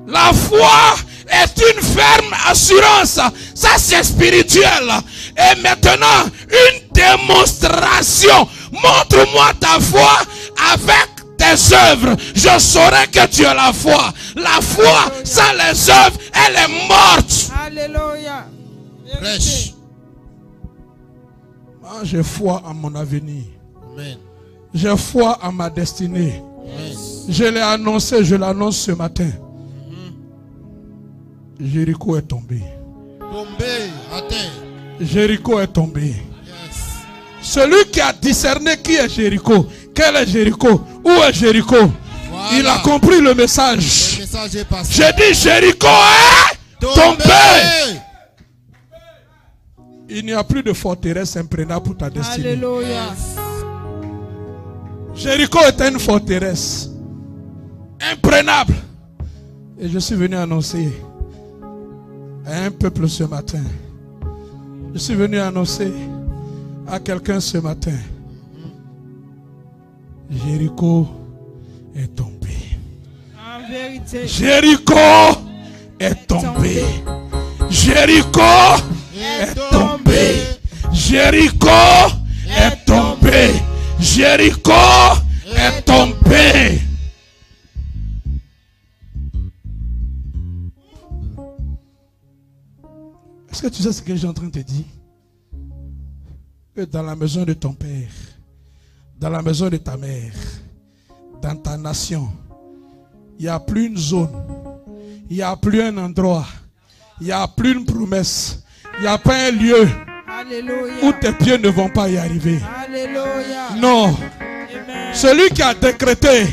La foi est une ferme assurance. Ça, c'est spirituel. Et maintenant, une démonstration. Montre-moi ta foi avec tes œuvres. Je saurai que tu as la foi. La foi sans les œuvres, elle est morte. Alléluia. Prêche. Moi, j'ai foi en mon avenir. Amen. J'ai foi en ma destinée. Amen. Je l'ai annoncé, je l'annonce ce matin. Jéricho est tombé. Tombé à terre. Jéricho est tombé. Yes. Celui qui a discerné qui est Jéricho, quel est Jéricho, où est Jéricho, Voilà. il a compris le message. Le message est passé. J'ai dit Jéricho est tombé. Il n'y a plus de forteresse imprenable pour ta destinée. Alléluia. Jéricho était une forteresse imprenable. Et je suis venu annoncer à un peuple ce matin. Je suis venu annoncer à quelqu'un ce matin. Jéricho est tombé. En vérité. Jéricho est tombé. Jéricho est tombé. Jéricho est tombé. Jéricho est tombé. Est-ce que tu sais ce que j'ai en train de te dire? Que dans la maison de ton père, dans la maison de ta mère, dans ta nation, il n'y a plus une zone, il n'y a plus un endroit, il n'y a plus une promesse, il n'y a pas un lieu Alléluia. où tes pieds ne vont pas y arriver. Alléluia. Non. Amen. Celui qui a décrété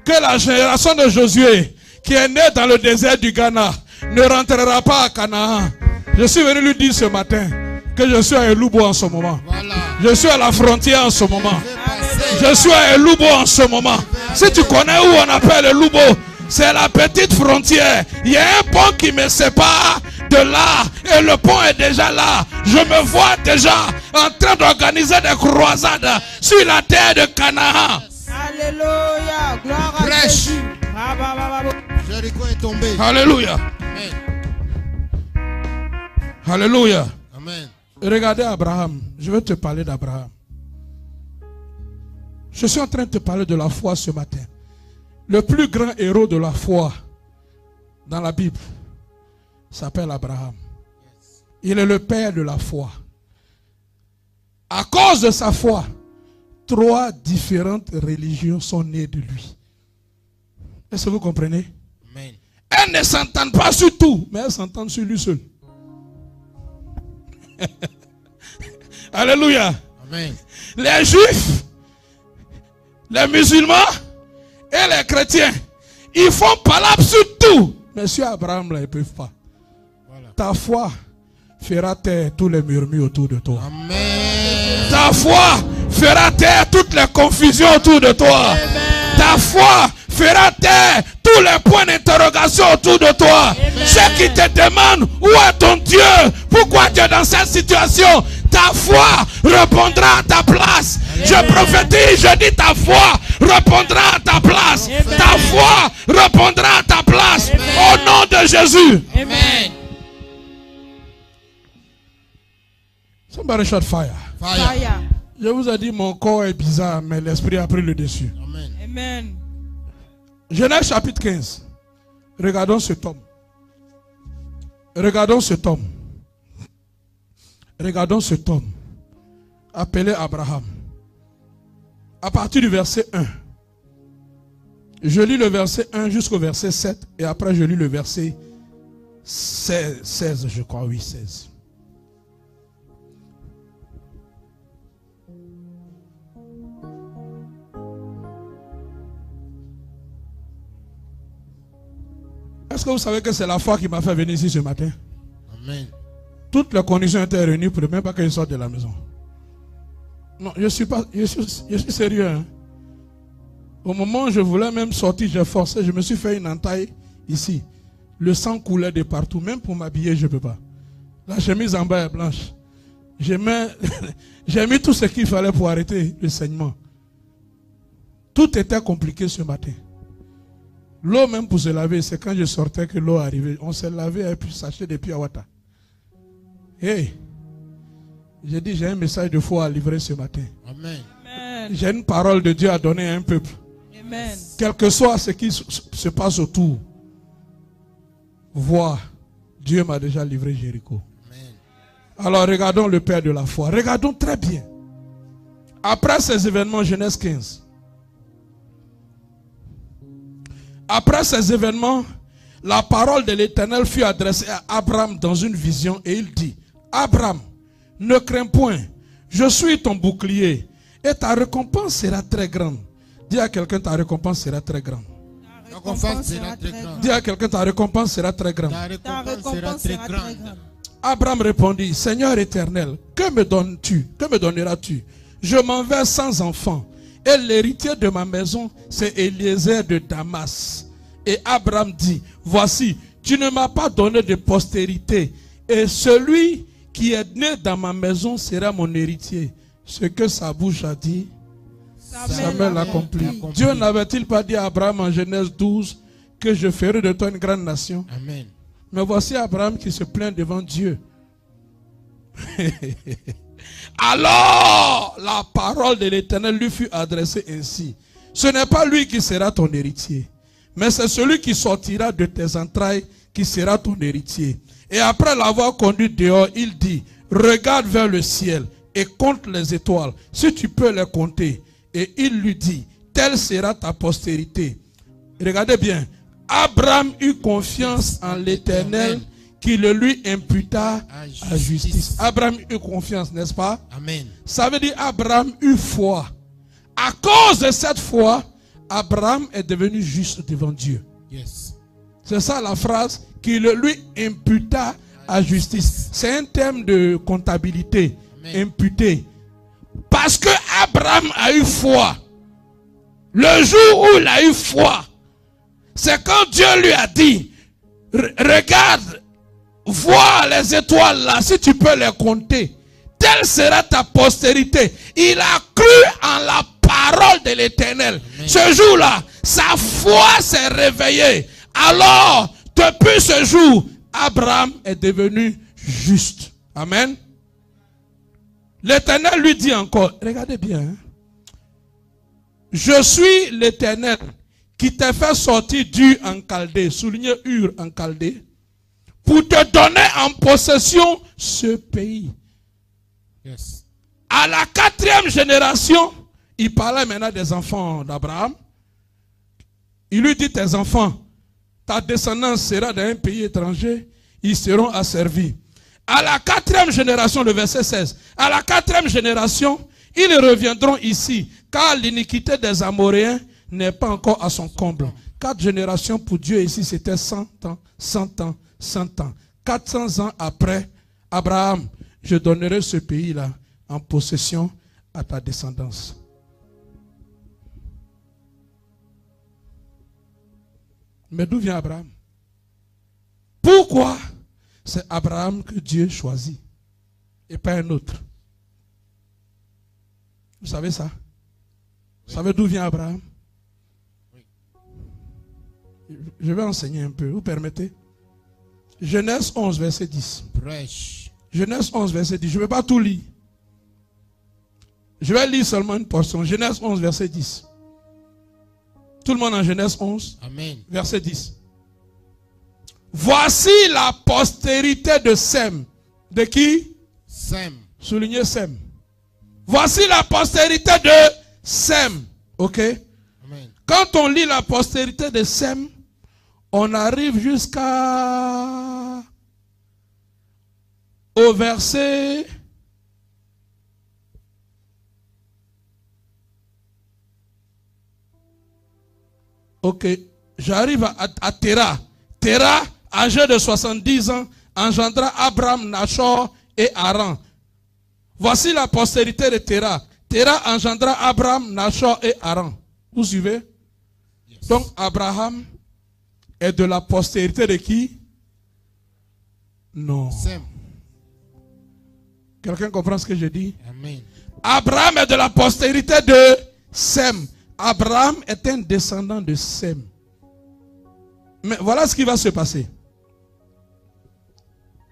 que la génération de Josué, qui est née dans le désert du Ghana, ne rentrera pas à Canaan. Je suis venu lui dire ce matin que je suis à Elubo en ce moment. Voilà. Je suis à la frontière en ce moment. C'est passé. Je suis à Elubo en ce moment. Si tu connais où on appelle Elubo, c'est la petite frontière. Il y a un pont qui me sépare de là. Et le pont est déjà là. Je me vois déjà en train d'organiser des croisades sur la terre de Canaan. Alléluia. Gloire à Prêche. Jésus. Ah, bah, bah, bah, bah. Jéricho est tombé. Alléluia. Amen. Alléluia. Amen. Regardez Abraham. Je vais te parler d'Abraham. Je suis en train de te parler de la foi ce matin. Le plus grand héros de la foi dans la Bible s'appelle Abraham. Il est le père de la foi. À cause de sa foi, 3 différentes religions sont nées de lui. Est-ce que vous comprenez? Amen. Elles ne s'entendent pas sur tout, mais elles s'entendent sur lui seul. Alléluia. Amen. Les juifs, les musulmans et les chrétiens, ils font palabre sur tout. Mais sur Abraham, là, ils ne peuvent pas. Voilà. Ta foi fera taire tous les murmures autour de toi. Amen. Ta foi fera taire toutes les confusions autour de toi. Ta foi fera taire tous les points d'interrogation autour de toi. Ceux qui te demandent où est ton Dieu, pourquoi tu es dans cette situation, ta foi répondra à ta place. Je prophétise, je dis ta foi répondra à ta place. Ta foi répondra à ta place. Au nom de Jésus. Amen. Somebody shout fire. Fire. Fire. Je vous ai dit, mon corps est bizarre, mais l'esprit a pris le dessus. Amen. Amen. Genèse chapitre 15. Regardons cet homme. Regardons cet homme. Regardons cet homme. Appelé Abraham. À partir du verset 1. Je lis le verset 1 jusqu'au verset 7. Et après je lis le verset 16, je crois. Oui, 16. Est-ce que vous savez que c'est la foi qui m'a fait venir ici ce matin? Amen. Toutes les conditions étaient réunies pour ne même pas que je sorte de la maison. Non, je suis sérieux. Hein. Au moment où je voulais même sortir, j'ai forcé, je me suis fait une entaille ici. Le sang coulait de partout, même pour m'habiller, je ne peux pas. La chemise en bas est blanche. J'ai mis tout ce qu'il fallait pour arrêter le saignement. Tout était compliqué ce matin. L'eau même pour se laver, c'est quand je sortais que l'eau arrivait. On s'est lavé et puis s'acheter des piawata. Hey, j'ai dit, j'ai un message de foi à livrer ce matin. Amen. Amen. J'ai une parole de Dieu à donner à un peuple. Amen. Quel que soit ce qui se passe autour, vois, Dieu m'a déjà livré Jéricho. Amen. Alors regardons le Père de la foi. Regardons très bien. Après ces événements, Genèse 15. Après ces événements, la parole de l'Éternel fut adressée à Abraham dans une vision et il dit, Abraham, ne crains point, je suis ton bouclier et ta récompense sera très grande. Dis à quelqu'un, ta récompense sera très grande. Ta récompense sera très grande. Dis à quelqu'un, ta récompense sera très grande. Ta récompense sera très grande. Abraham répondit, Seigneur éternel, que me donnes-tu? Que me donneras-tu? Je m'en vais sans enfant. Et l'héritier de ma maison, c'est Eliezer de Damas. Et Abraham dit, voici, tu ne m'as pas donné de postérité. Et celui qui est né dans ma maison sera mon héritier. Ce que sa bouche a dit, Samuel l'accomplit. Dieu n'avait-il pas dit à Abraham en Genèse 12 que je ferai de toi une grande nation? Amen. Mais voici Abraham qui se plaint devant Dieu. Alors, la parole de l'Éternel lui fut adressée ainsi. Ce n'est pas lui qui sera ton héritier, mais c'est celui qui sortira de tes entrailles qui sera ton héritier. Et après l'avoir conduit dehors, il dit, regarde vers le ciel et compte les étoiles, si tu peux les compter. Et il lui dit, telle sera ta postérité. Regardez bien, Abraham eut confiance en l'Éternel qui le lui imputa à justice. Abraham eut confiance, n'est-ce pas? Amen. Ça veut dire Abraham eut foi. À cause de cette foi, Abraham est devenu juste devant Dieu. Yes. C'est ça la phrase, qui le lui imputa à justice. C'est un terme de comptabilité. Amen. Imputé. Parce que Abraham a eu foi. Le jour où il a eu foi, c'est quand Dieu lui a dit, regarde, vois les étoiles là, si tu peux les compter, telle sera ta postérité. Il a cru en la parole de l'Éternel. Ce jour-là, sa foi s'est réveillée. Alors, depuis ce jour, Abraham est devenu juste. Amen. L'Éternel lui dit encore, regardez bien, hein. Je suis l'Éternel qui t'a fait sortir d'Ur en Chaldée, soulignez Ur en Chaldée, pour te donner en possession ce pays. Yes. À la 4e génération, il parlait maintenant des enfants d'Abraham. Il lui dit, tes enfants, ta descendance sera dans un pays étranger, ils seront asservis. À la 4e génération, le verset 16, à la 4e génération, ils reviendront ici, car l'iniquité des Amoréens n'est pas encore à son comble. 4 générations pour Dieu ici, c'était 100 ans, 100 ans, 100 ans. 400 ans après, Abraham, je donnerai ce pays-là en possession à ta descendance. Mais d'où vient Abraham? Pourquoi c'est Abraham que Dieu choisit et pas un autre? Vous savez ça? Vous savez d'où vient Abraham? Je vais enseigner un peu, vous permettez? Genèse 11, verset 10. Prêche. Genèse 11, verset 10. Je ne vais pas tout lire. Je vais lire seulement une portion. Genèse 11, verset 10. Tout le monde en Genèse 11, Amen. verset 10. Voici la postérité de Sem. De qui? Sem. Soulignez Sem. Voici la postérité de Sem. Ok? Amen. Quand on lit la postérité de Sem, on arrive jusqu'à au verset ok, j'arrive à Terah. Terah, âgé de 70 ans, engendra Abraham, Nachor et Haran. Voici la postérité de Terah. Terah engendra Abraham, Nachor et Haran. Vous suivez? Yes. Donc Abraham est de la postérité de qui? Non. Sem. Quelqu'un comprend ce que je dis? Amen. Abraham est de la postérité de Sem. Abraham est un descendant de Sem. Mais voilà ce qui va se passer.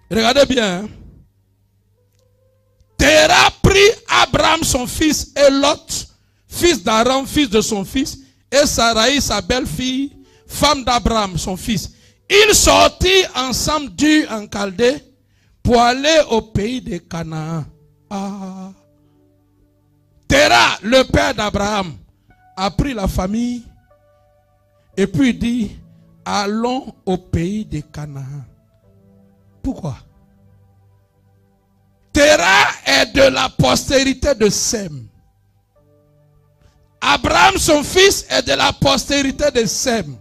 Regardez bien. Hein? Terah prit Abraham son fils et Lot, fils d'Aram, fils de son fils, et Sarai, sa belle-fille, femme d'Abraham, son fils. Ils sortirent ensemble d'Ur en Chaldée pour aller au pays de Canaan. Ah. Terah, le père d'Abraham, a pris la famille et puis dit, allons au pays de Canaan. Pourquoi? Terah est de la postérité de Sem. Abraham, son fils, est de la postérité de Sem.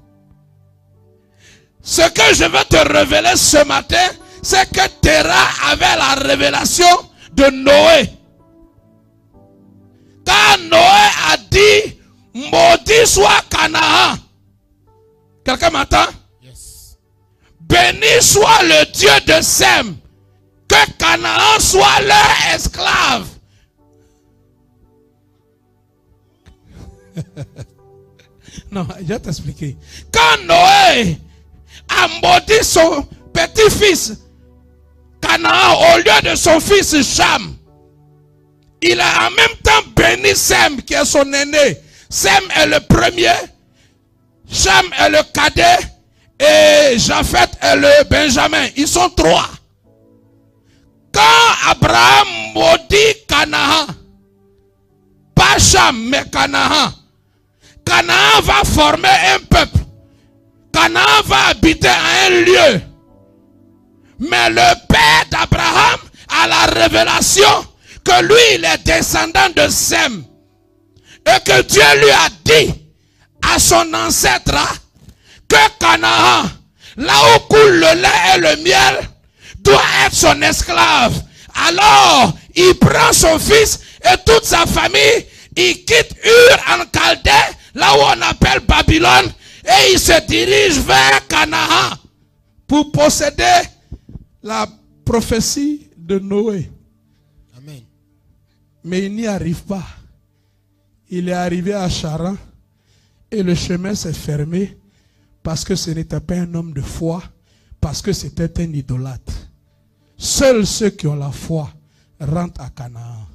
Ce que je veux te révéler ce matin, c'est que Terah avait la révélation de Noé. Quand Noé a dit, maudit soit Canaan. Quelqu'un m'entend? Yes. Béni soit le Dieu de Sem. Que Canaan soit leur esclave. Non, je vais t'expliquer. Quand Noé a maudit son petit-fils Canaan au lieu de son fils Cham, il a en même temps béni Sem qui est son aîné. Sem est le premier, Cham est le cadet et Japhet est le Benjamin. Ils sont trois. Quand Abraham maudit Canaan, pas Cham mais Canaan, Canaan va former un peuple. Canaan va habiter à un lieu. Mais le père d'Abraham a la révélation que lui il est descendant de Sem. Et que Dieu lui a dit à son ancêtre que Canaan, là où coule le lait et le miel, doit être son esclave. Alors, il prend son fils et toute sa famille, il quitte Ur en Chaldée, là où on appelle Babylone, et il se dirige vers Canaan pour posséder la prophétie de Noé. Amen. Mais il n'y arrive pas. Il est arrivé à Charan et le chemin s'est fermé parce que ce n'était pas un homme de foi, parce que c'était un idolâtre. Seuls ceux qui ont la foi rentrent à Canaan.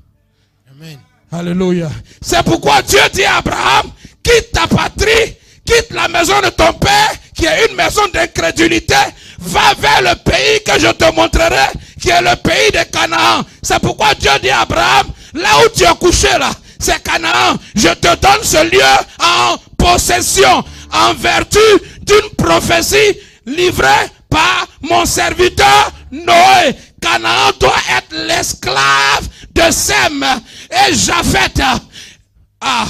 Amen. Alléluia. C'est pourquoi Dieu dit à Abraham, quitte ta patrie, quitte la maison de ton père, qui est une maison d'incrédulité, va vers le pays que je te montrerai, qui est le pays de Canaan. C'est pourquoi Dieu dit à Abraham, là où tu es couché là, c'est Canaan. Je te donne ce lieu en possession, en vertu d'une prophétie livrée par mon serviteur Noé. Canaan doit être l'esclave de Sem et Japhet. Ah.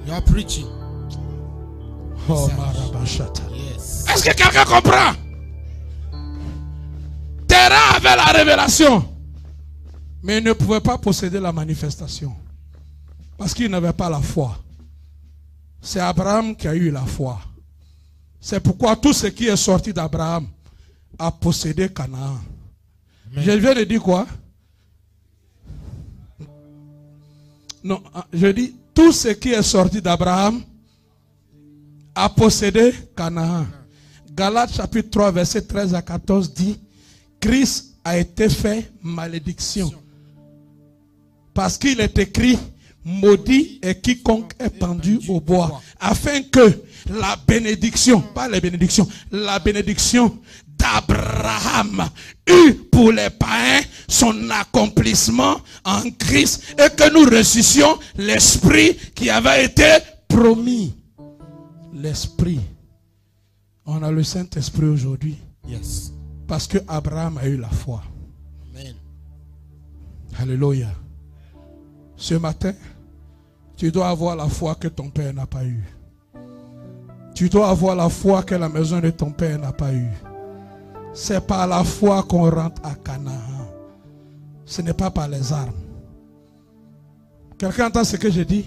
You are preaching. Oh, Marabashata. Yes. Est-ce que quelqu'un comprend? Terah avait la révélation, mais il ne pouvait pas posséder la manifestation parce qu'il n'avait pas la foi. C'est Abraham qui a eu la foi. C'est pourquoi tout ce qui est sorti d'Abraham a possédé Canaan. Amen. Je viens de dire quoi? Non, je dis tout ce qui est sorti d'Abraham a possédé Canaan. Galates chapitre 3 verset 13 à 14 dit, Christ a été fait malédiction Parce qu'il est écrit, maudit est quiconque est pendu au bois. Afin que la bénédiction, pas les bénédictions, la bénédiction d'Abraham eut pour les païens son accomplissement en Christ et que nous reçussions l'esprit qui avait été promis. L'esprit. On a le Saint-Esprit aujourd'hui. Yes. Parce que Abraham a eu la foi. Amen. Alléluia. Ce matin, tu dois avoir la foi que ton père n'a pas eue. Tu dois avoir la foi que la maison de ton père n'a pas eue. C'est par la foi qu'on rentre à Canaan. Ce n'est pas par les armes. Quelqu'un entend ce que je dis?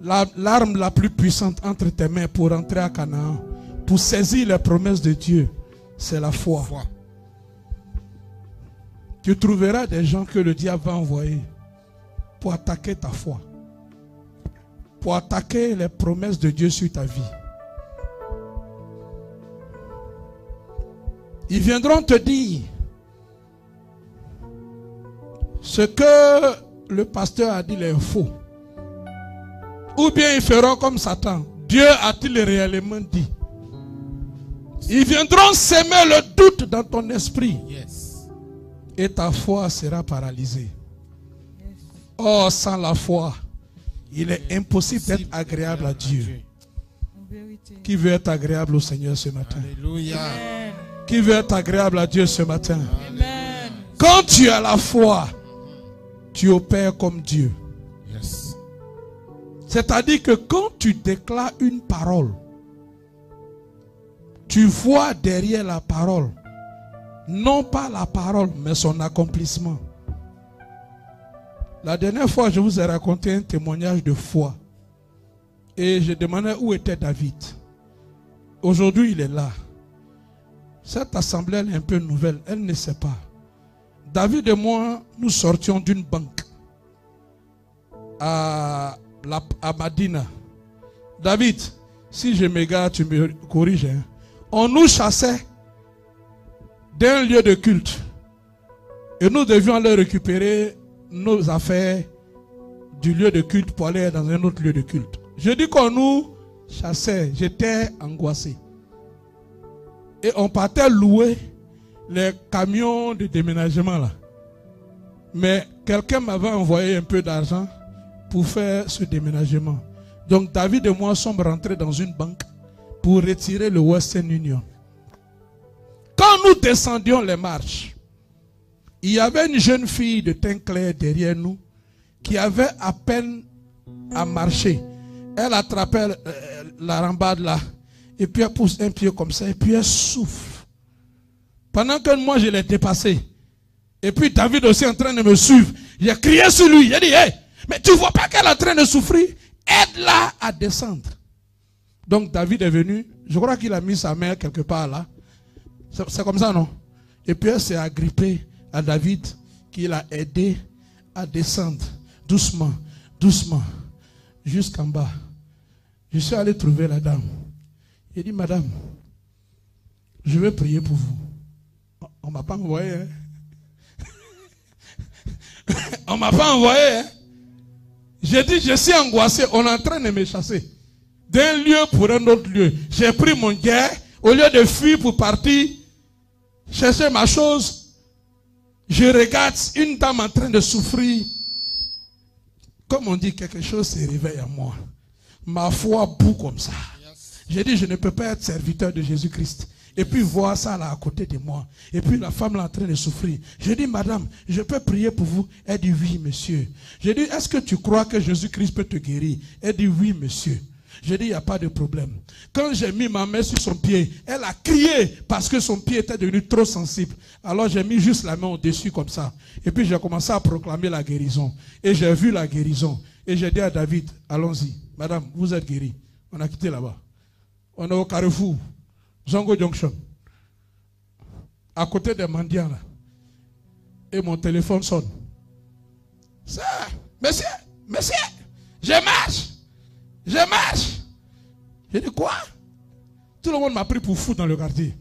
L'arme la plus puissante entre tes mains pour entrer à Canaan, pour saisir les promesses de Dieu, c'est la foi. Tu trouveras des gens que le diable va envoyer pour attaquer ta foi, pour attaquer les promesses de Dieu sur ta vie. Ils viendront te dire ce que le pasteur a dit est faux. Ou bien ils feront comme Satan. Dieu a-t-il réellement dit? Ils viendront s'aimer le doute dans ton esprit. Yes. Et ta foi sera paralysée. Or, sans la foi, il est impossible d'être agréable à Dieu. Qui veut être agréable au Seigneur ce matin? Alléluia. Qui veut être agréable à Dieu ce matin? Amen. Quand tu as la foi, tu opères comme Dieu. Yes. C'est-à-dire que quand tu déclares une parole, tu vois derrière la parole, non pas la parole, mais son accomplissement. La dernière fois, je vous ai raconté un témoignage de foi. Et je demandais où était David. Aujourd'hui, il est là. Cette assemblée, elle est un peu nouvelle. Elle ne sait pas. David et moi, nous sortions d'une banque à Madina. David, si je m'égare, tu me corriges. Hein. On nous chassait d'un lieu de culte. Et nous devions aller récupérer nos affaires du lieu de culte pour aller dans un autre lieu de culte. Je dis qu'on nous chassait. J'étais angoissé. Et on partait louer les camions de déménagement là. Mais quelqu'un m'avait envoyé un peu d'argent pour faire ce déménagement. Donc David et moi sommes rentrés dans une banque pour retirer le Western Union. Quand nous descendions les marches, il y avait une jeune fille de teint clair derrière nous qui avait à peine à marcher. Elle attrapait la rambarde là. Et puis elle pousse un pied comme ça. Et puis elle souffle. Pendant que moi je l'ai dépassé. Et puis David aussi en train de me suivre. J'ai crié sur lui. J'ai dit, hey, mais tu vois pas qu'elle est en train de souffrir? Aide-la à descendre. Donc David est venu. Je crois qu'il a mis sa main quelque part là. C'est comme ça, non? Et puis elle s'est agrippée à David qui l'a aidé à descendre. Doucement, doucement. Jusqu'en bas. Je suis allé trouver la dame. J'ai dit, madame, je vais prier pour vous. On ne m'a pas envoyé. Hein? On ne m'a pas envoyé. Hein? J'ai dit, je suis angoissé. On est en train de me chasser. D'un lieu pour un autre lieu. J'ai pris mon guerre. Au lieu de fuir pour partir chercher ma chose, je regarde une dame en train de souffrir. Comme on dit, quelque chose se réveille en moi. Ma foi bout comme ça. J'ai dit, je ne peux pas être serviteur de Jésus-Christ. Et puis voir ça là à côté de moi. Et puis la femme là en train de souffrir. J'ai dit, madame, je peux prier pour vous? Elle dit, oui, monsieur. J'ai dit, est-ce que tu crois que Jésus-Christ peut te guérir? Elle dit, oui, monsieur. J'ai dit, il n'y a pas de problème. Quand j'ai mis ma main sur son pied, elle a crié parce que son pied était devenu trop sensible. Alors j'ai mis juste la main au-dessus comme ça. Et puis j'ai commencé à proclamer la guérison. Et j'ai vu la guérison. Et j'ai dit à David, allons-y. Madame, vous êtes guérie. On a quitté là-bas. On est au Carrefour, Zongo Junction, à côté des mendiants là. Et mon téléphone sonne. Ça, monsieur, monsieur, je marche. J'ai dit quoi? Tout le monde m'a pris pour fou dans le quartier.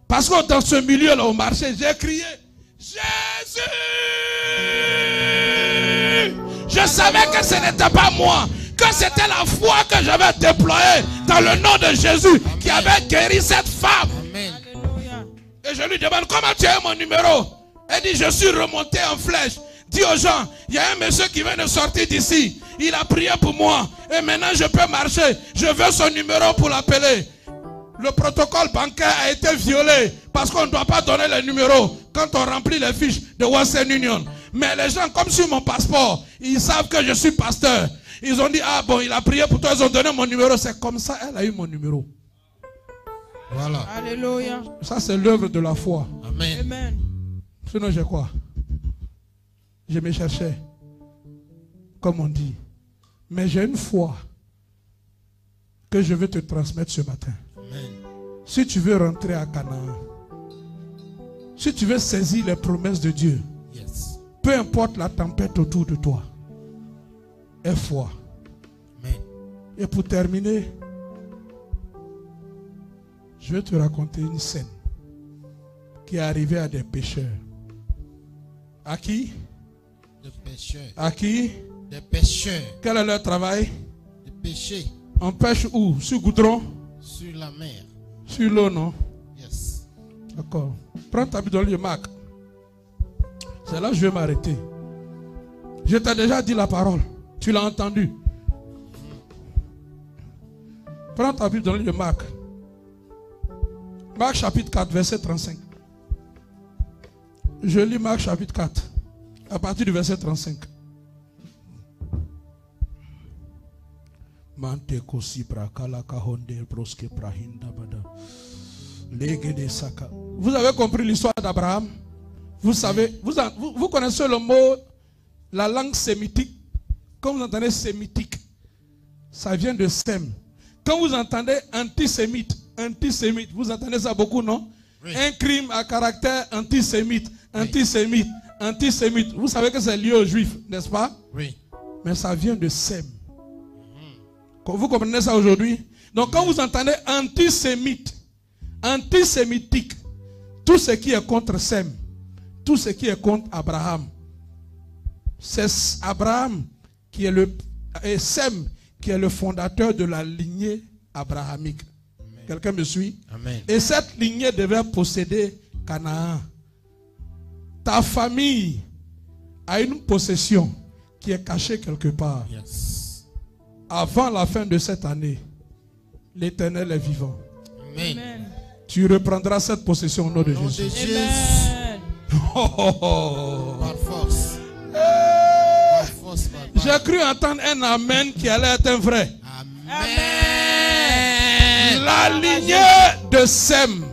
Parce que dans ce milieu là au marché, j'ai crié, Jésus! Je savais que ce n'était pas moi, que c'était la foi que j'avais déployée dans le nom de Jésus qui avait guéri cette femme. Amen. Alléluia. Et je lui demande comment tu as eu mon numéro. Elle dit je suis remonté en flèche. Dis aux gens, il y a un monsieur qui vient de sortir d'ici. Il a prié pour moi. Et maintenant je peux marcher. Je veux son numéro pour l'appeler. Le protocole bancaire a été violé parce qu'on ne doit pas donner les numéros quand on remplit les fiches de Western Union. Mais les gens, comme sur mon passeport, ils savent que je suis pasteur. Ils ont dit, ah bon, il a prié pour toi, ils ont donné mon numéro. C'est comme ça, elle a eu mon numéro. Voilà. Alléluia. Ça, c'est l'œuvre de la foi. Amen. Amen. Sinon, j'ai quoi? Je me cherchais, comme on dit. Mais j'ai une foi que je vais te transmettre ce matin. Amen. Si tu veux rentrer à Canaan, si tu veux saisir les promesses de Dieu, Yes. peu importe la tempête autour de toi, aie foi. Amen. Et pour terminer, je vais te raconter une scène qui est arrivée à des pêcheurs. À qui? Des pécheurs. À qui? Des pécheurs. Quel est leur travail? Des péchés On pêche où? Sur goudron? sur la mer. Sur l'eau, non? Yes. D'accord. Prends ta Bible dans le livre Marc. C'est là que je vais m'arrêter. Je t'ai déjà dit la parole. Tu l'as entendu. Prends ta Bible dans le livre Marc. Marc chapitre 4, verset 35. Je lis Marc chapitre 4, à partir du verset 35. Vous avez compris l'histoire d'Abraham? Vous savez, vous connaissez le mot, la langue sémitique. Quand vous entendez sémitique, ça vient de Sem. Quand vous entendez antisémite, vous entendez ça beaucoup, non? Oui. Un crime à caractère antisémite, antisémite, antisémite. Vous savez que c'est lié aux juifs, n'est-ce pas? Oui. Mais ça vient de Sem. Vous comprenez ça aujourd'hui? Donc quand vous entendez antisémite, antisémitique, tout ce qui est contre Sem, tout ce qui est contre Abraham, c'est Abraham qui est et Sem qui est le fondateur de la lignée abrahamique. Quelqu'un me suit? Amen. Et cette lignée devait posséder Canaan. Ta famille a une possession qui est cachée quelque part. Yes. Avant la fin de cette année, l'Éternel est vivant. Amen. Amen. Tu reprendras cette possession au nom de Jésus. Amen. Par force. Par force, J'ai cru entendre un amen qui allait être un vrai. Amen. La lignée de Sem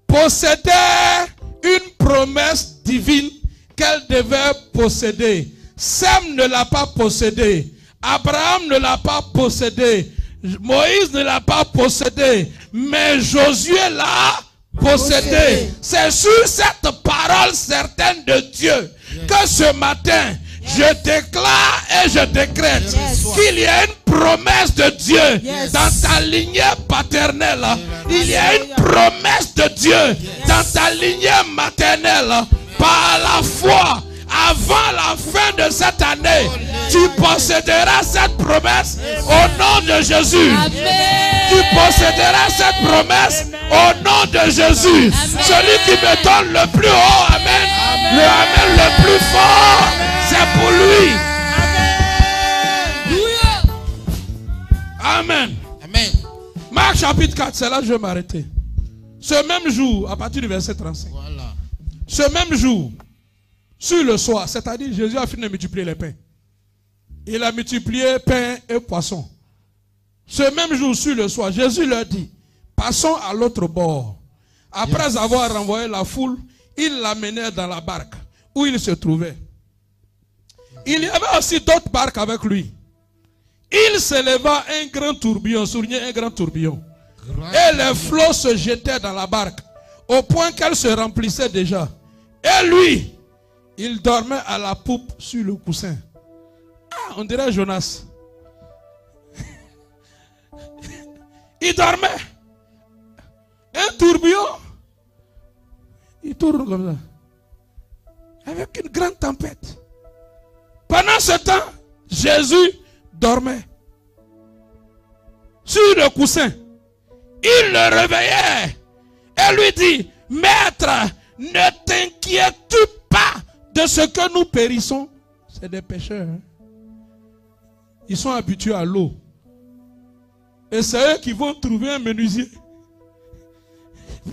possédait une promesse divine qu'elle devait posséder. Sem ne l'a pas possédée. Abraham ne l'a pas possédée. Moïse ne l'a pas possédée. Mais Josué l'a possédée. C'est sur cette parole certaine de Dieu que ce matin, je déclare et je décrète qu'il y a une promesse de Dieu dans ta lignée paternelle. Il y a une promesse de Dieu dans ta lignée maternelle. Par la foi, avant la fin de cette année, tu posséderas cette promesse au nom de Jésus. Tu posséderas cette promesse au nom de Jésus. Celui qui me donne le plus haut, amen, le amen le plus fort, c'est pour lui. Amen. Amen. Marc chapitre 4, c'est là que je vais m'arrêter. Ce même jour, à partir du verset 35. Voilà. Ce même jour, sur le soir, c'est-à-dire Jésus a fini de multiplier les pains. Il a multiplié pain et poisson. Ce même jour, sur le soir, Jésus leur dit, passons à l'autre bord. Après avoir renvoyé la foule, il l'amenait dans la barque où il se trouvait. Il y avait aussi d'autres barques avec lui. Il s'éleva un grand tourbillon, soulignez un grand tourbillon. Et les flots se jetaient dans la barque, au point qu'elle se remplissait déjà. Et lui, il dormait à la poupe sur le coussin. Ah, on dirait Jonas. Il dormait. Un tourbillon. Il tourne comme ça. Avec une grande tempête. Pendant ce temps, Jésus dormait sur le coussin. Il le réveillait et lui dit, Maître, ne t'inquiète pas de ce que nous périssons. C'est des pécheurs. Hein? Ils sont habitués à l'eau. Et c'est eux qui vont trouver un menuisier.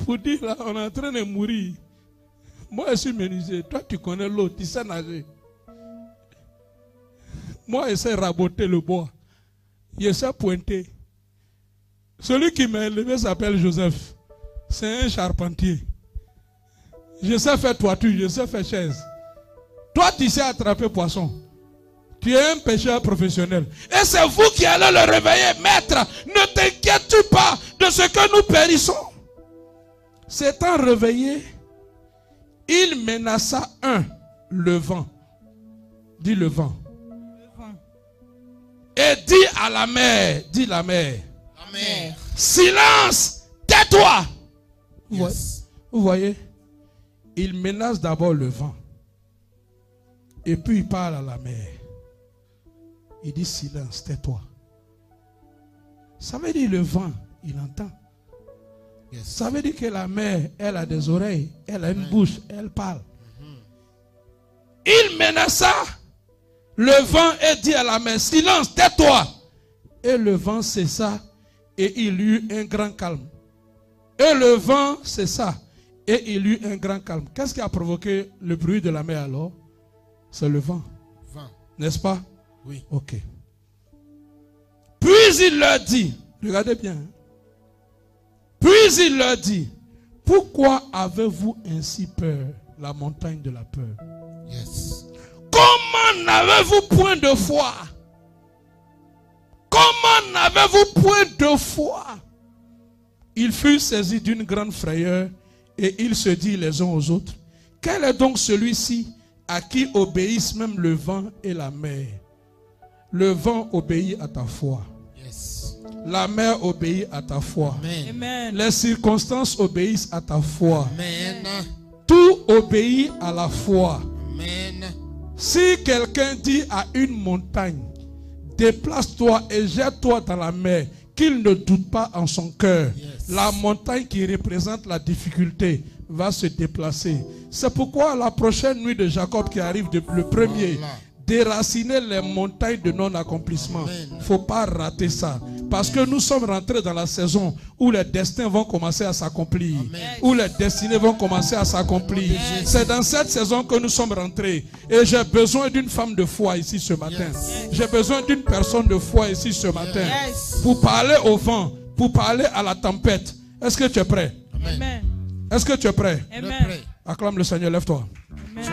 Pour dire là, on est en train de mourir. Moi je suis menuisier. Toi tu connais l'eau, tu sais nager. Moi je sais raboter le bois. Je sais pointer. Celui qui m'a élevé s'appelle Joseph. C'est un charpentier. Je sais faire toiture, je sais faire chaise. Toi tu sais attraper poisson. Tu es un pêcheur professionnel. Et c'est vous qui allez le réveiller. Maître, ne t'inquiète pas de ce que nous périssons. S'étant réveillé, il menaça le vent. Dis le vent. Et dit à la mer, dit la mer. La mer. Silence, tais-toi. Yes. Vous voyez, il menace d'abord le vent. Et puis il parle à la mer. Il dit silence, tais-toi. Ça veut dire le vent, il entend. Yes. Ça veut dire que la mer, elle a des oreilles, elle a une bouche, elle parle. Il menaça le vent et dit à la mer, silence, tais-toi. Et le vent cessa et il eut un grand calme. Et le vent cessa et il eut un grand calme. Qu'est-ce qui a provoqué le bruit de la mer alors? C'est le vent. Vent. N'est-ce pas? Oui. Ok. Puis il leur dit, regardez bien. Puis il leur dit, pourquoi avez-vous ainsi peur, la montagne de la peur? Yes. Comment n'avez-vous point de foi? Comment n'avez-vous point de foi? Ils furent saisis d'une grande frayeur et ils se dirent les uns aux autres, quel est donc celui-ci à qui obéissent même le vent et la mer? Le vent obéit à ta foi. Yes. La mer obéit à ta foi. Amen. Amen. Les circonstances obéissent à ta foi. Amen. Tout obéit à la foi. Amen. Si quelqu'un dit à une montagne, déplace-toi et jette-toi dans la mer, qu'il ne doute pas en son cœur, Yes. la montagne qui représente la difficulté va se déplacer. C'est pourquoi la prochaine nuit de Jacob qui arrive le premier, Voilà. déraciner les montagnes de non-accomplissement. Amen. Il ne faut pas rater ça. Parce que nous sommes rentrés dans la saison où les destins vont commencer à s'accomplir. Amen. Où les destinées vont commencer à s'accomplir. C'est dans cette saison que nous sommes rentrés. Et j'ai besoin d'une femme de foi ici ce matin. Yes. J'ai besoin d'une personne de foi ici ce matin. Yes. Pour parler au vent, pour parler à la tempête. Est-ce que tu es prêt? Amen. Amen. Est-ce que tu es prêt? Le Amen. prêt. Acclame le Seigneur, lève-toi. Amen.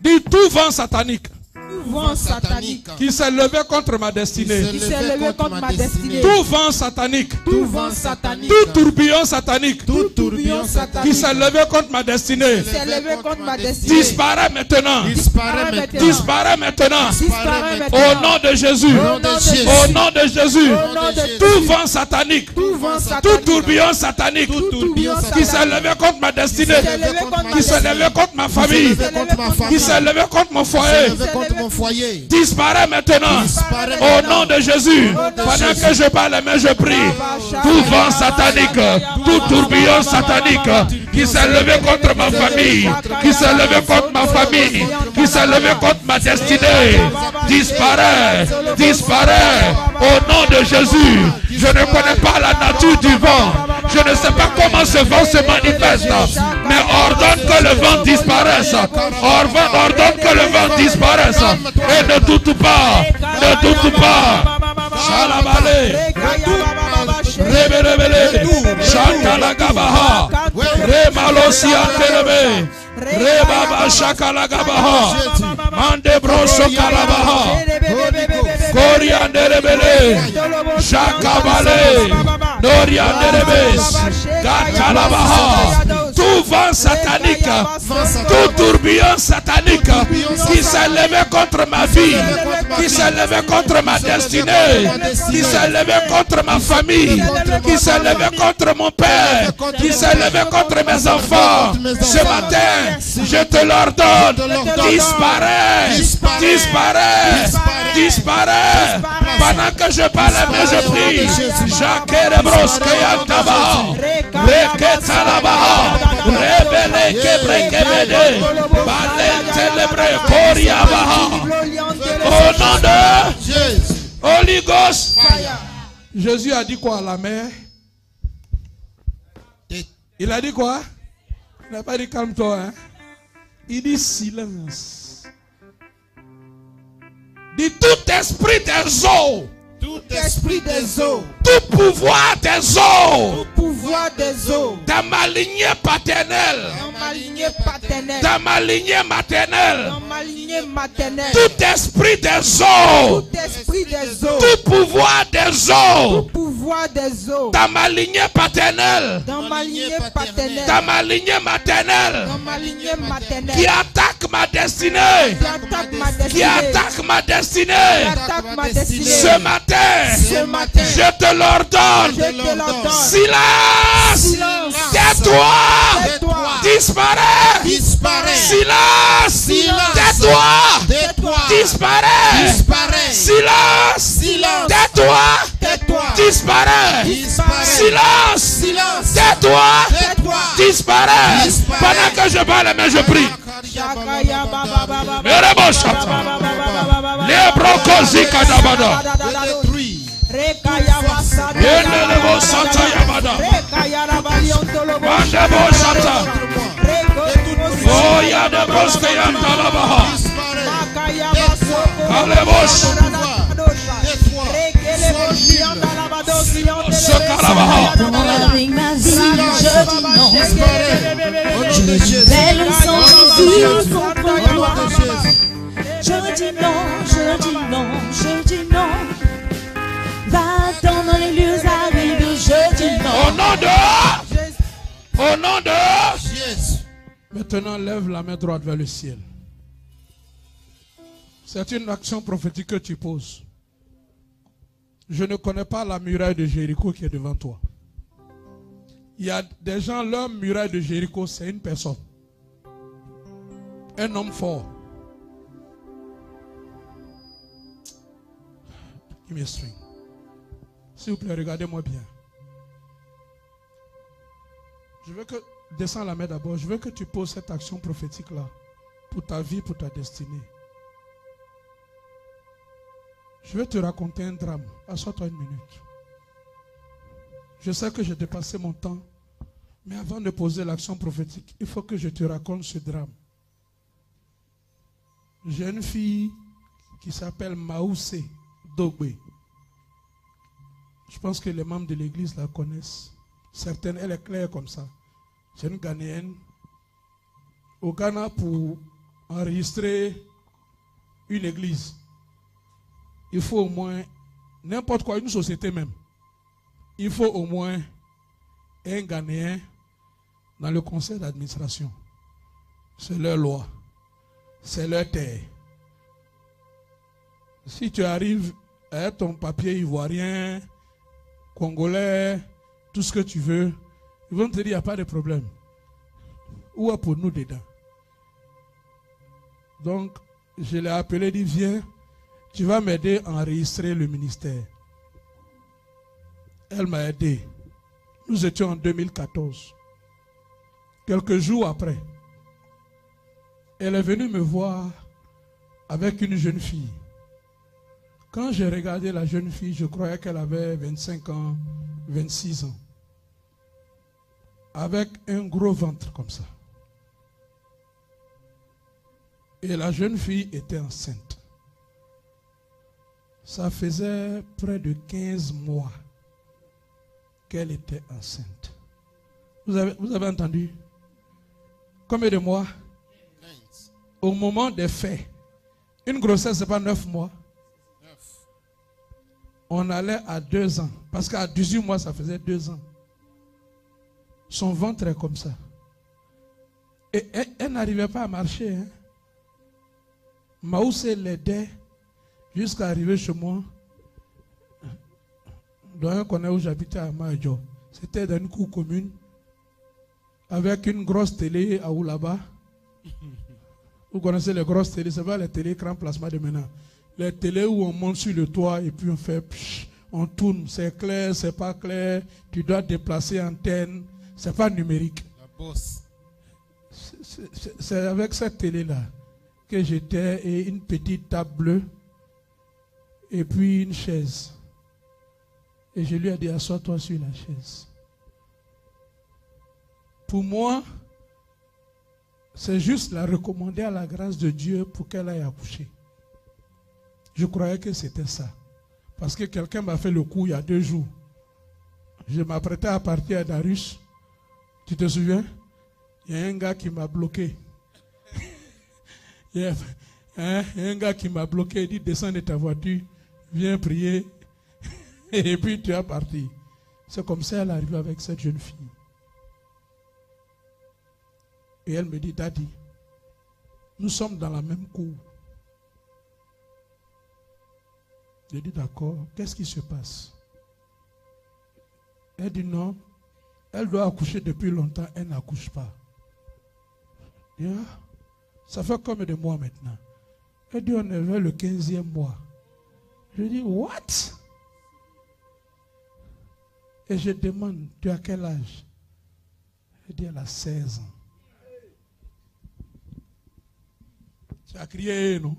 Dis tout vent satanique Tout vent satanique qui s'est levé contre ma destinée. qui s'est levé contre ma destinée. Tout vent satanique, Tout vent satanique tout tourbillon satanique Tout tourbillon satanique qui s'est levé contre ma destinée. qui s'est levé contre ma destinée. Disparaît maintenant. Disparaît maintenant. Disparaît maintenant. Disparaît Au maintenant. nom de Jésus. Au nom de Jésus. Au nom de Jésus. Au nom de Tout vent satanique, Tout vent tout satanique tourbillon satanique Tout tourbillon qui s'est levé contre ma destinée, qui s'est levé contre ma qui s'est levé contre ma famille, contre ma qui famille. s'est levé contre mon foyer, Levé contre mon foyer. disparaît maintenant. Disparaît Au maintenant. nom de Jésus. Pendant que je parle, mais je prie. Tout vent satanique, tout tourbillon satanique qui s'est levé contre ma famille, qui s'est levé contre ma famille, qui s'est levé contre ma destinée, disparaît, disparaît. Au nom de Jésus. Je ne connais pas la nature du vent. Je ne sais pas comment ce vent se manifeste. Mais ordonne que le vent disparaisse. Ordonne que le vent disparaisse. Et ne doute pas. Ne doute pas. Shalabale. Rebelebele. Shakalagabaha. Remalosiantelebe. Rebaba Shakalagabaha. Mandebroso Kalabaha. Koriandelebele. Shakabale. Noriandelebes. Gatalabaha. Tout vent satanique, tout tourbillon satanique qui s'est levé contre ma vie, qui s'est levé contre ma destinée, qui s'est levé contre ma famille, qui s'est levé contre mon père, qui s'est levé contre mes enfants, ce matin, je te l'ordonne, disparaît, disparaît, disparaît. Pendant que je parle, mais je prie. Jacques Rebroske Yantaba, Reketalabaha, Rebele Kebrekebede, Balentelebre Koriabaha. Au nom de Holy Ghost. Jésus a dit quoi à la mer? Il a dit quoi? Il n'a pas dit calme-toi. Hein? Il dit silence. Dit tout esprit des eaux. Tout esprit des eaux. Tout pouvoir des eaux. Tout pouvoir des eaux. Dans ma lignée paternelle. Dans ma lignée paternelle. Dans ma lignée maternelle. Dans ma lignée maternelle. Tout esprit des eaux. Tout esprit des eaux. Tout pouvoir des eaux. Tout pouvoir des eaux. Dans ma lignée paternelle. Dans ma lignée paternelle. Dans ma lignée maternelle. Dans ma lignée maternelle. Qui attaque ma destinée. Qui attaque ma destinée. Qui attaque ma destinée. Qui attaque ma destinée. Ce matin. Ce matin. Je te l'ordonne. Je te l'ordonne. Silence. Silence. Tais-toi. Tais-toi. Disparais. Disparais. Silence. Silence. Tais-toi. Tais-toi. Disparais. Disparais. Silence. Silence. Tais-toi. Tais-toi. Disparais. Disparais. Silence. Silence. Tais-toi. Tais-toi. Disparais. Disparais. Pendant que je parle, mais je prie. Les brocosi kadabada. Yenelebo sata yabada. Mandebo sata. Oh ya de broske yantalabaha. Kalebosh. Sokalabaha. Avec ma vie, je dis non. Au nom de Jésus. Belle leçon, Jésus, contre toi. Je dis non, je dis non, je dis non. Va dans les lieux arides, je dis Au non. nom de. Au nom de. Jésus. Maintenant, lève la main droite vers le ciel. C'est une action prophétique que tu poses. Je ne connais pas la muraille de Jéricho qui est devant toi. Il y a des gens, leur muraille de Jéricho, c'est une personne. Un homme fort. Give me a string. S'il vous plaît, regardez-moi bien. Je veux que, descends la main d'abord, je veux que tu poses cette action prophétique-là pour ta vie, pour ta destinée. Je vais te raconter un drame. Assois-toi une minute. Je sais que j'ai dépassé mon temps, mais avant de poser l'action prophétique, il faut que je te raconte ce drame. J'ai une fille qui s'appelle Maoussé Dogbe. Je pense que les membres de l'église la connaissent. Certaines, elle est claire comme ça. C'est une Ghanéenne. Au Ghana, pour enregistrer une église, il faut au moins, n'importe quoi, une société même, il faut au moins un Ghanéen dans le conseil d'administration. C'est leur loi. C'est leur terre. Si tu arrives à ton papier ivoirien, congolais, tout ce que tu veux, ils vont te dire il n'y a pas de problème. Où est pour nous dedans? Donc, je l'ai appelé, dit viens, tu vas m'aider à enregistrer le ministère. Elle m'a aidé. Nous étions en 2014. Quelques jours après, elle est venue me voir avec une jeune fille. Quand j'ai regardé la jeune fille, je croyais qu'elle avait 25 ans, 26 ans. Avec un gros ventre comme ça. Et la jeune fille était enceinte. Ça faisait près de 15 mois qu'elle était enceinte. Vous avez entendu? Combien de mois? Au moment des faits. Une grossesse, ce n'est pas 9 mois. On allait à 2 ans. Parce qu'à 18 mois, ça faisait 2 ans. Son ventre est comme ça. Et elle n'arrivait pas à marcher. Hein. Maoussé l'aidait jusqu'à arriver chez moi. Dans un coin où j'habitais à Majo. C'était dans une cour commune. Avec une grosse télé à Oulaba. Vous connaissez les grosses télés, c'est pas les télé écran plasma de maintenant. Les télés où on monte sur le toit et puis on fait psh, on tourne, c'est clair, c'est pas clair, tu dois déplacer antenne, c'est pas numérique. La bosse. C'est avec cette télé-là que j'étais et une petite table bleue et puis une chaise. Et je lui ai dit, assois-toi sur la chaise. Pour moi, c'est juste la recommander à la grâce de Dieu pour qu'elle aille accoucher. Je croyais que c'était ça. Parce que quelqu'un m'a fait le coup il y a 2 jours. Je m'apprêtais à partir à Darus. Tu te souviens? Il y a un gars qui m'a bloqué. Il y a un gars qui m'a bloqué. Il dit, descends de ta voiture, viens prier. Et puis tu es parti. C'est comme ça qu'elle est arrivée avec cette jeune fille. Et elle me dit, Daddy, nous sommes dans la même cour. Je dis, d'accord, qu'est-ce qui se passe? Elle dit, non, elle doit accoucher depuis longtemps, elle n'accouche pas. Je dis, ah, ça fait combien de mois maintenant? Elle dit, on est vers le 15e mois. Je dis, what? Et je demande, tu as quel âge? Elle dit, elle a 16 ans. Tu as crié, non?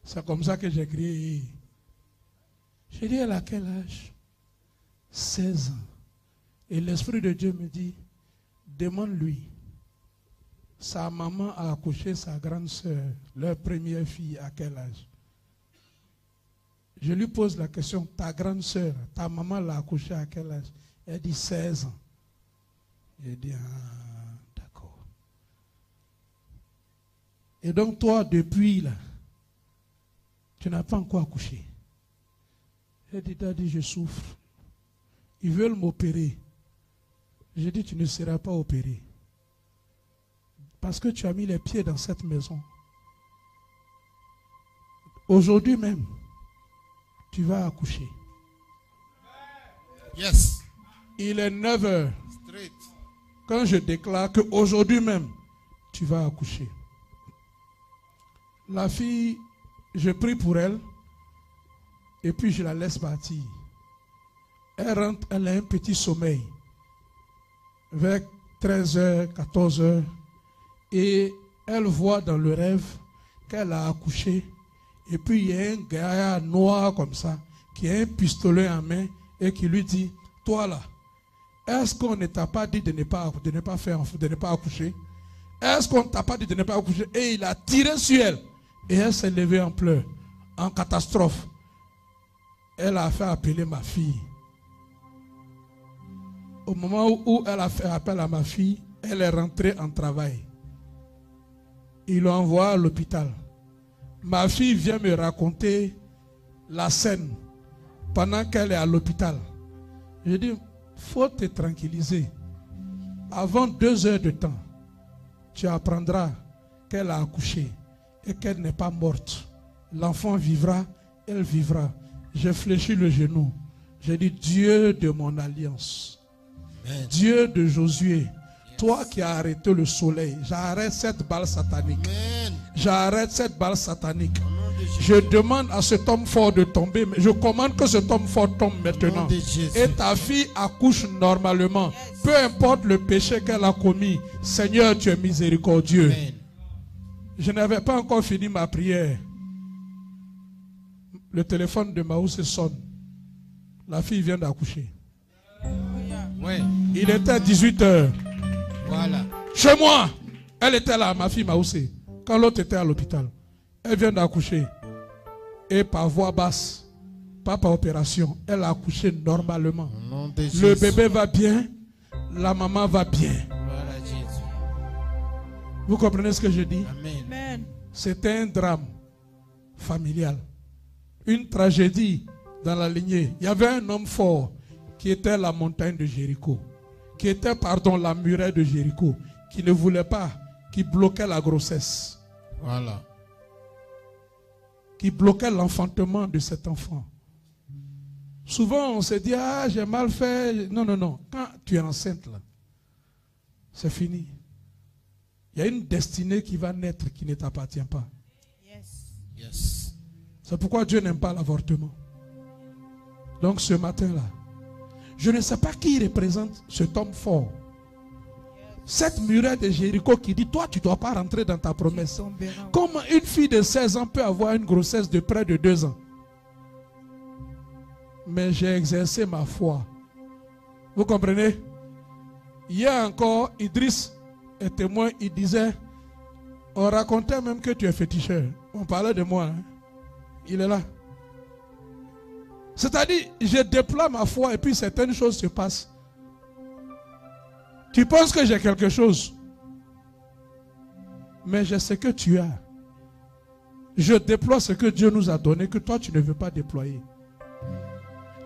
C'est comme ça que j'ai crié. J'ai dit, elle a quel âge? 16 ans. Et l'Esprit de Dieu me dit, demande-lui. Sa maman a accouché sa grande sœur, leur première fille, à quel âge? Je lui pose la question, ta grande sœur, ta maman l'a accouché à quel âge? Elle dit 16 ans. J'ai dit, ah, d'accord. Et donc toi, depuis là, tu n'as pas encore accouché. Elle dit, Daddy, je souffre. Ils veulent m'opérer. J'ai dit, tu ne seras pas opéré. Parce que tu as mis les pieds dans cette maison. Aujourd'hui même, tu vas accoucher. Yes. Il est 9 heures. Straight. Quand je déclare qu'aujourd'hui même, tu vas accoucher. La fille, je prie pour elle. Et puis je la laisse partir. Elle rentre, elle a un petit sommeil. Vers 13h, 14h. Et elle voit dans le rêve qu'elle a accouché. Et puis il y a un gars noir comme ça, qui a un pistolet en main et qui lui dit, toi là, est-ce qu'on ne t'a pas dit de ne pas accoucher? Est-ce qu'on ne t'a pas dit de ne pas accoucher? Et il a tiré sur elle. Et elle s'est levée en pleurs, en catastrophe. Elle a fait appeler ma fille. Au moment où elle a fait appel à ma fille, elle est rentrée en travail. Ils l'ont envoyée à l'hôpital. Ma fille vient me raconter la scène pendant qu'elle est à l'hôpital. Je dis, faut te tranquilliser. Avant 2 heures de temps, tu apprendras qu'elle a accouché et qu'elle n'est pas morte. L'enfant vivra, elle vivra. J'ai fléchi le genou. J'ai dit, Dieu de mon alliance, Amen. Dieu de Josué, yes. Toi qui as arrêté le soleil, j'arrête cette balle satanique. Amen. J'arrête cette balle satanique. Je demande à cet homme fort de tomber. Je commande que cet homme fort tombe maintenant. Et ta fille accouche normalement. Yes. Peu importe le péché qu'elle a commis, Seigneur, tu es miséricordieux. Amen. Je n'avais pas encore fini ma prière. Le téléphone de Maoussé sonne. La fille vient d'accoucher. Ouais. Il était 18h. Voilà. Chez moi, elle était là, ma fille Maoussé. Quand l'autre était à l'hôpital. Elle vient d'accoucher. Et par voix basse, pas par opération, elle a accouché normalement. Le bébé va bien, la maman va bien. Voilà, Jésus. Vous comprenez ce que je dis? Amen. C'était un drame familial. Une tragédie dans la lignée. Il y avait un homme fort qui était la montagne de Jéricho. Qui était, la muraille de Jéricho. Qui ne voulait pas qui bloquait la grossesse, Voilà. qui bloquait l'enfantement de cet enfant. Souvent, on se dit, ah, j'ai mal fait. Non, non, non. Quand tu es enceinte, là, c'est fini. Il y a une destinée qui va naître qui ne t'appartient pas. Yes. C'est pourquoi Dieu n'aime pas l'avortement. Donc ce matin-là, je ne sais pas qui représente cet homme fort. Cette muraille de Jéricho qui dit, toi tu ne dois pas rentrer dans ta promesse. Comment une fille de 16 ans peut avoir une grossesse de près de 2 ans? Mais j'ai exercé ma foi. Vous comprenez? Hier encore, Idriss est témoin, il disait, on racontait même que tu es féticheur. On parlait de moi. Hein? Il est là. C'est-à-dire, je déploie ma foi et puis certaines choses se passent. Tu penses que j'ai quelque chose, mais je sais que tu as. Je déploie ce que Dieu nous a donné, que toi tu ne veux pas déployer.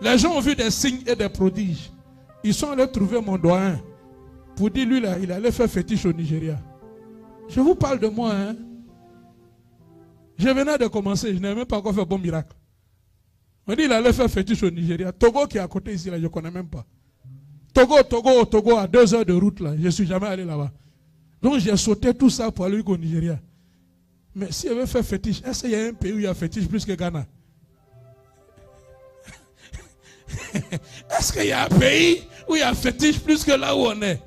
Les gens ont vu des signes et des prodiges. Ils sont allés trouver mon doyen pour dire, lui là, il allait faire fétiche au Nigeria. Je vous parle de moi, hein. Je venais de commencer, je n'ai même pas encore fait bon miracle. On dit, il allait faire fétiche au Nigeria. Togo qui est à côté ici, là, je ne connais même pas. Togo, à 2 heures de route, là. Je ne suis jamais allé là-bas. Donc j'ai sauté tout ça pour aller au Nigeria. Mais si elle veut faire fétiche, est-ce qu'il y a un pays où il y a fétiche plus que Ghana? Est-ce qu'il y a un pays où il y a fétiche plus que là où on est?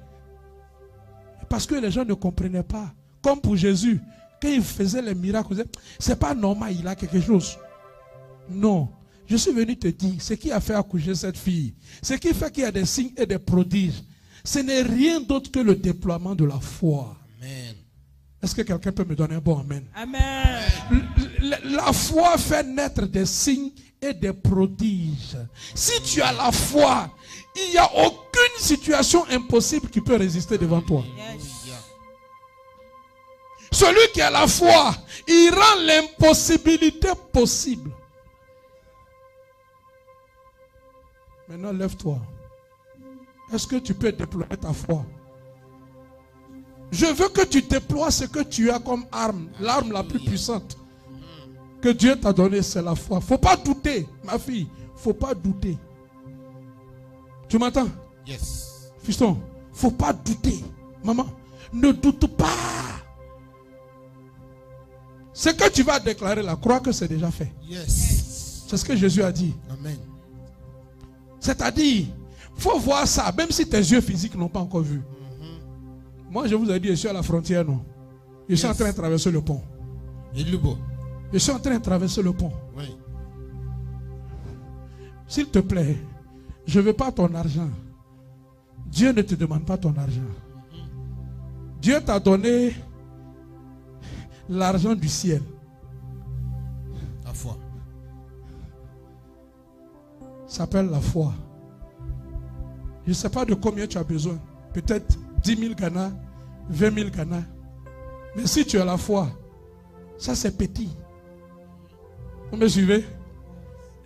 Parce que les gens ne comprenaient pas. Comme pour Jésus, quand il faisait les miracles, c'est pas normal, il a quelque chose. Non. Je suis venu te dire, ce qui a fait accoucher cette fille, ce qui fait qu'il y a des signes et des prodiges, ce n'est rien d'autre que le déploiement de la foi. Amen. Est-ce que quelqu'un peut me donner un bon amen? Amen. La foi fait naître des signes et des prodiges. Si tu as la foi, il n'y a aucune situation impossible qui peut résister devant toi. Celui qui a la foi, il rend l'impossibilité possible. Maintenant, lève-toi. Est-ce que tu peux déployer ta foi? Je veux que tu déploies ce que tu as comme arme. L'arme la plus puissante que Dieu t'a donnée, c'est la foi. Il ne faut pas douter, ma fille. Il ne faut pas douter. Tu m'entends? Yes. Fiston, il ne faut pas douter. Maman, ne doute pas. Ce que tu vas déclarer là, crois que c'est déjà fait. Yes. C'est ce que Jésus a dit. Amen. C'est-à-dire, il faut voir ça, même si tes yeux physiques n'ont pas encore vu. Moi, je vous ai dit, je suis à la frontière, non? Je suis en train de traverser le pont. Je suis en train de traverser le pont. Oui. S'il te plaît, je ne veux pas ton argent. Dieu ne te demande pas ton argent. Dieu t'a donné l'argent du ciel. La foi. Ça s'appelle la foi. Je ne sais pas de combien tu as besoin. Peut-être 10 000 Ghana, 20 000 Ghana. Mais si tu as la foi, ça c'est petit. Vous me suivez?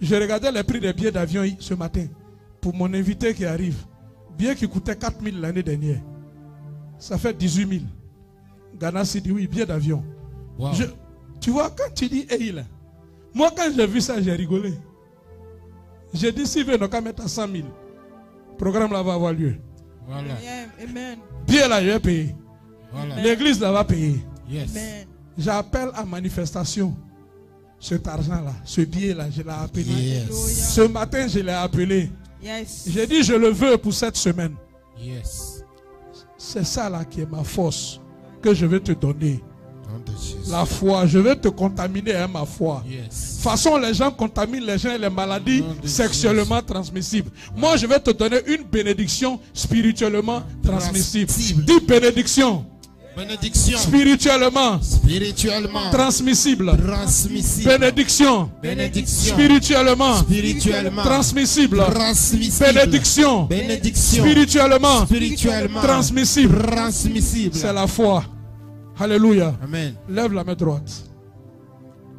Je regardais les prix des billets d'avion ce matin pour mon invité qui arrive. Billet qui coûtait 4 000 l'année dernière. Ça fait 18 000. Ghana s'est dit oui, billet d'avion. Wow. Tu vois, quand tu dis hey, là, moi quand j'ai vu ça, j'ai rigolé. J'ai dit si veut, on va mettre à 100 000. Le programme là va avoir lieu. Voilà. Amen. Billet là, je vais payer. Voilà. L'église là va payer. Yes. Amen. J'appelle à manifestation cet argent-là, ce billet-là, je l'ai appelé. Yes. Ce matin, je l'ai appelé. Yes. J'ai dit, je le veux pour cette semaine. Yes. C'est ça là qui est ma force que je vais te donner. Nom de Jésus. La foi, je vais te contaminer à ma foi. De Yes. toute façon, les gens contaminent les gens et les maladies Nom de sexuellement transmissibles. Moi, je vais te donner une bénédiction spirituellement transmissible. Transmissible. Dis bénédiction Bénédiction. spirituellement Spirituellement. transmissible. Transmissible. Bénédiction Bénédiction. spirituellement Spirituellement. transmissible. Transmissible. Bénédiction Bénédiction. spirituellement Spirituellement. transmissible. Transmissible. C'est la foi. Alléluia. Amen. Lève la main droite.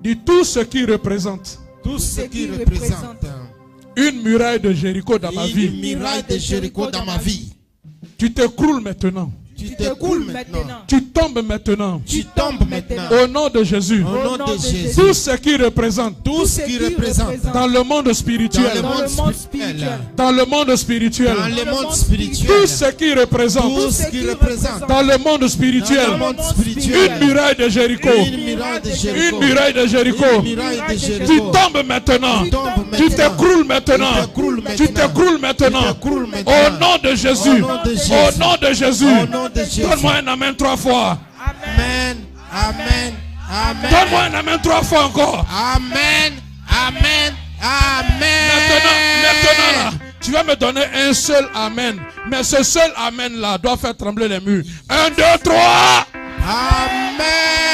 Dis tout ce qui représente Tout ce qui représente une muraille de Jéricho dans ma une vie. muraille de Jéricho dans ma vie. Tu t'écroules maintenant. Tu Tu t'écroules maintenant. Tu tombes maintenant. Tu tombes maintenant. Au nom de Jésus. Au nom de Jésus. Tout ce qui représente Tout ce qui représente dans le monde spirituel. dans le monde spirituel. Dans le monde spirituel. Dans le monde spirituel. Tout ce qui représente Tout ce qui représente dans le monde spirituel. dans le monde spirituel. Une muraille de Jéricho. Une muraille de Jéricho. Une muraille de Jéricho. Une muraille de Jéricho. Tu tombes maintenant. Tu tombes Tu maintenant. t'écroules maintenant. Tu t'écroules maintenant. Tu t'écroules maintenant. Tu t'écroules maintenant. Au nom de Jésus. Au nom de Jésus. Au nom de Jésus. Au nom de Jésus. Donne-moi un amen 3 fois. Amen. Amen. Amen. Donne-moi un amen 3 fois encore. Amen. Amen. Amen. Maintenant là, tu vas me donner un seul amen. Mais ce seul amen là doit faire trembler les murs. 1, 2, 3. Amen.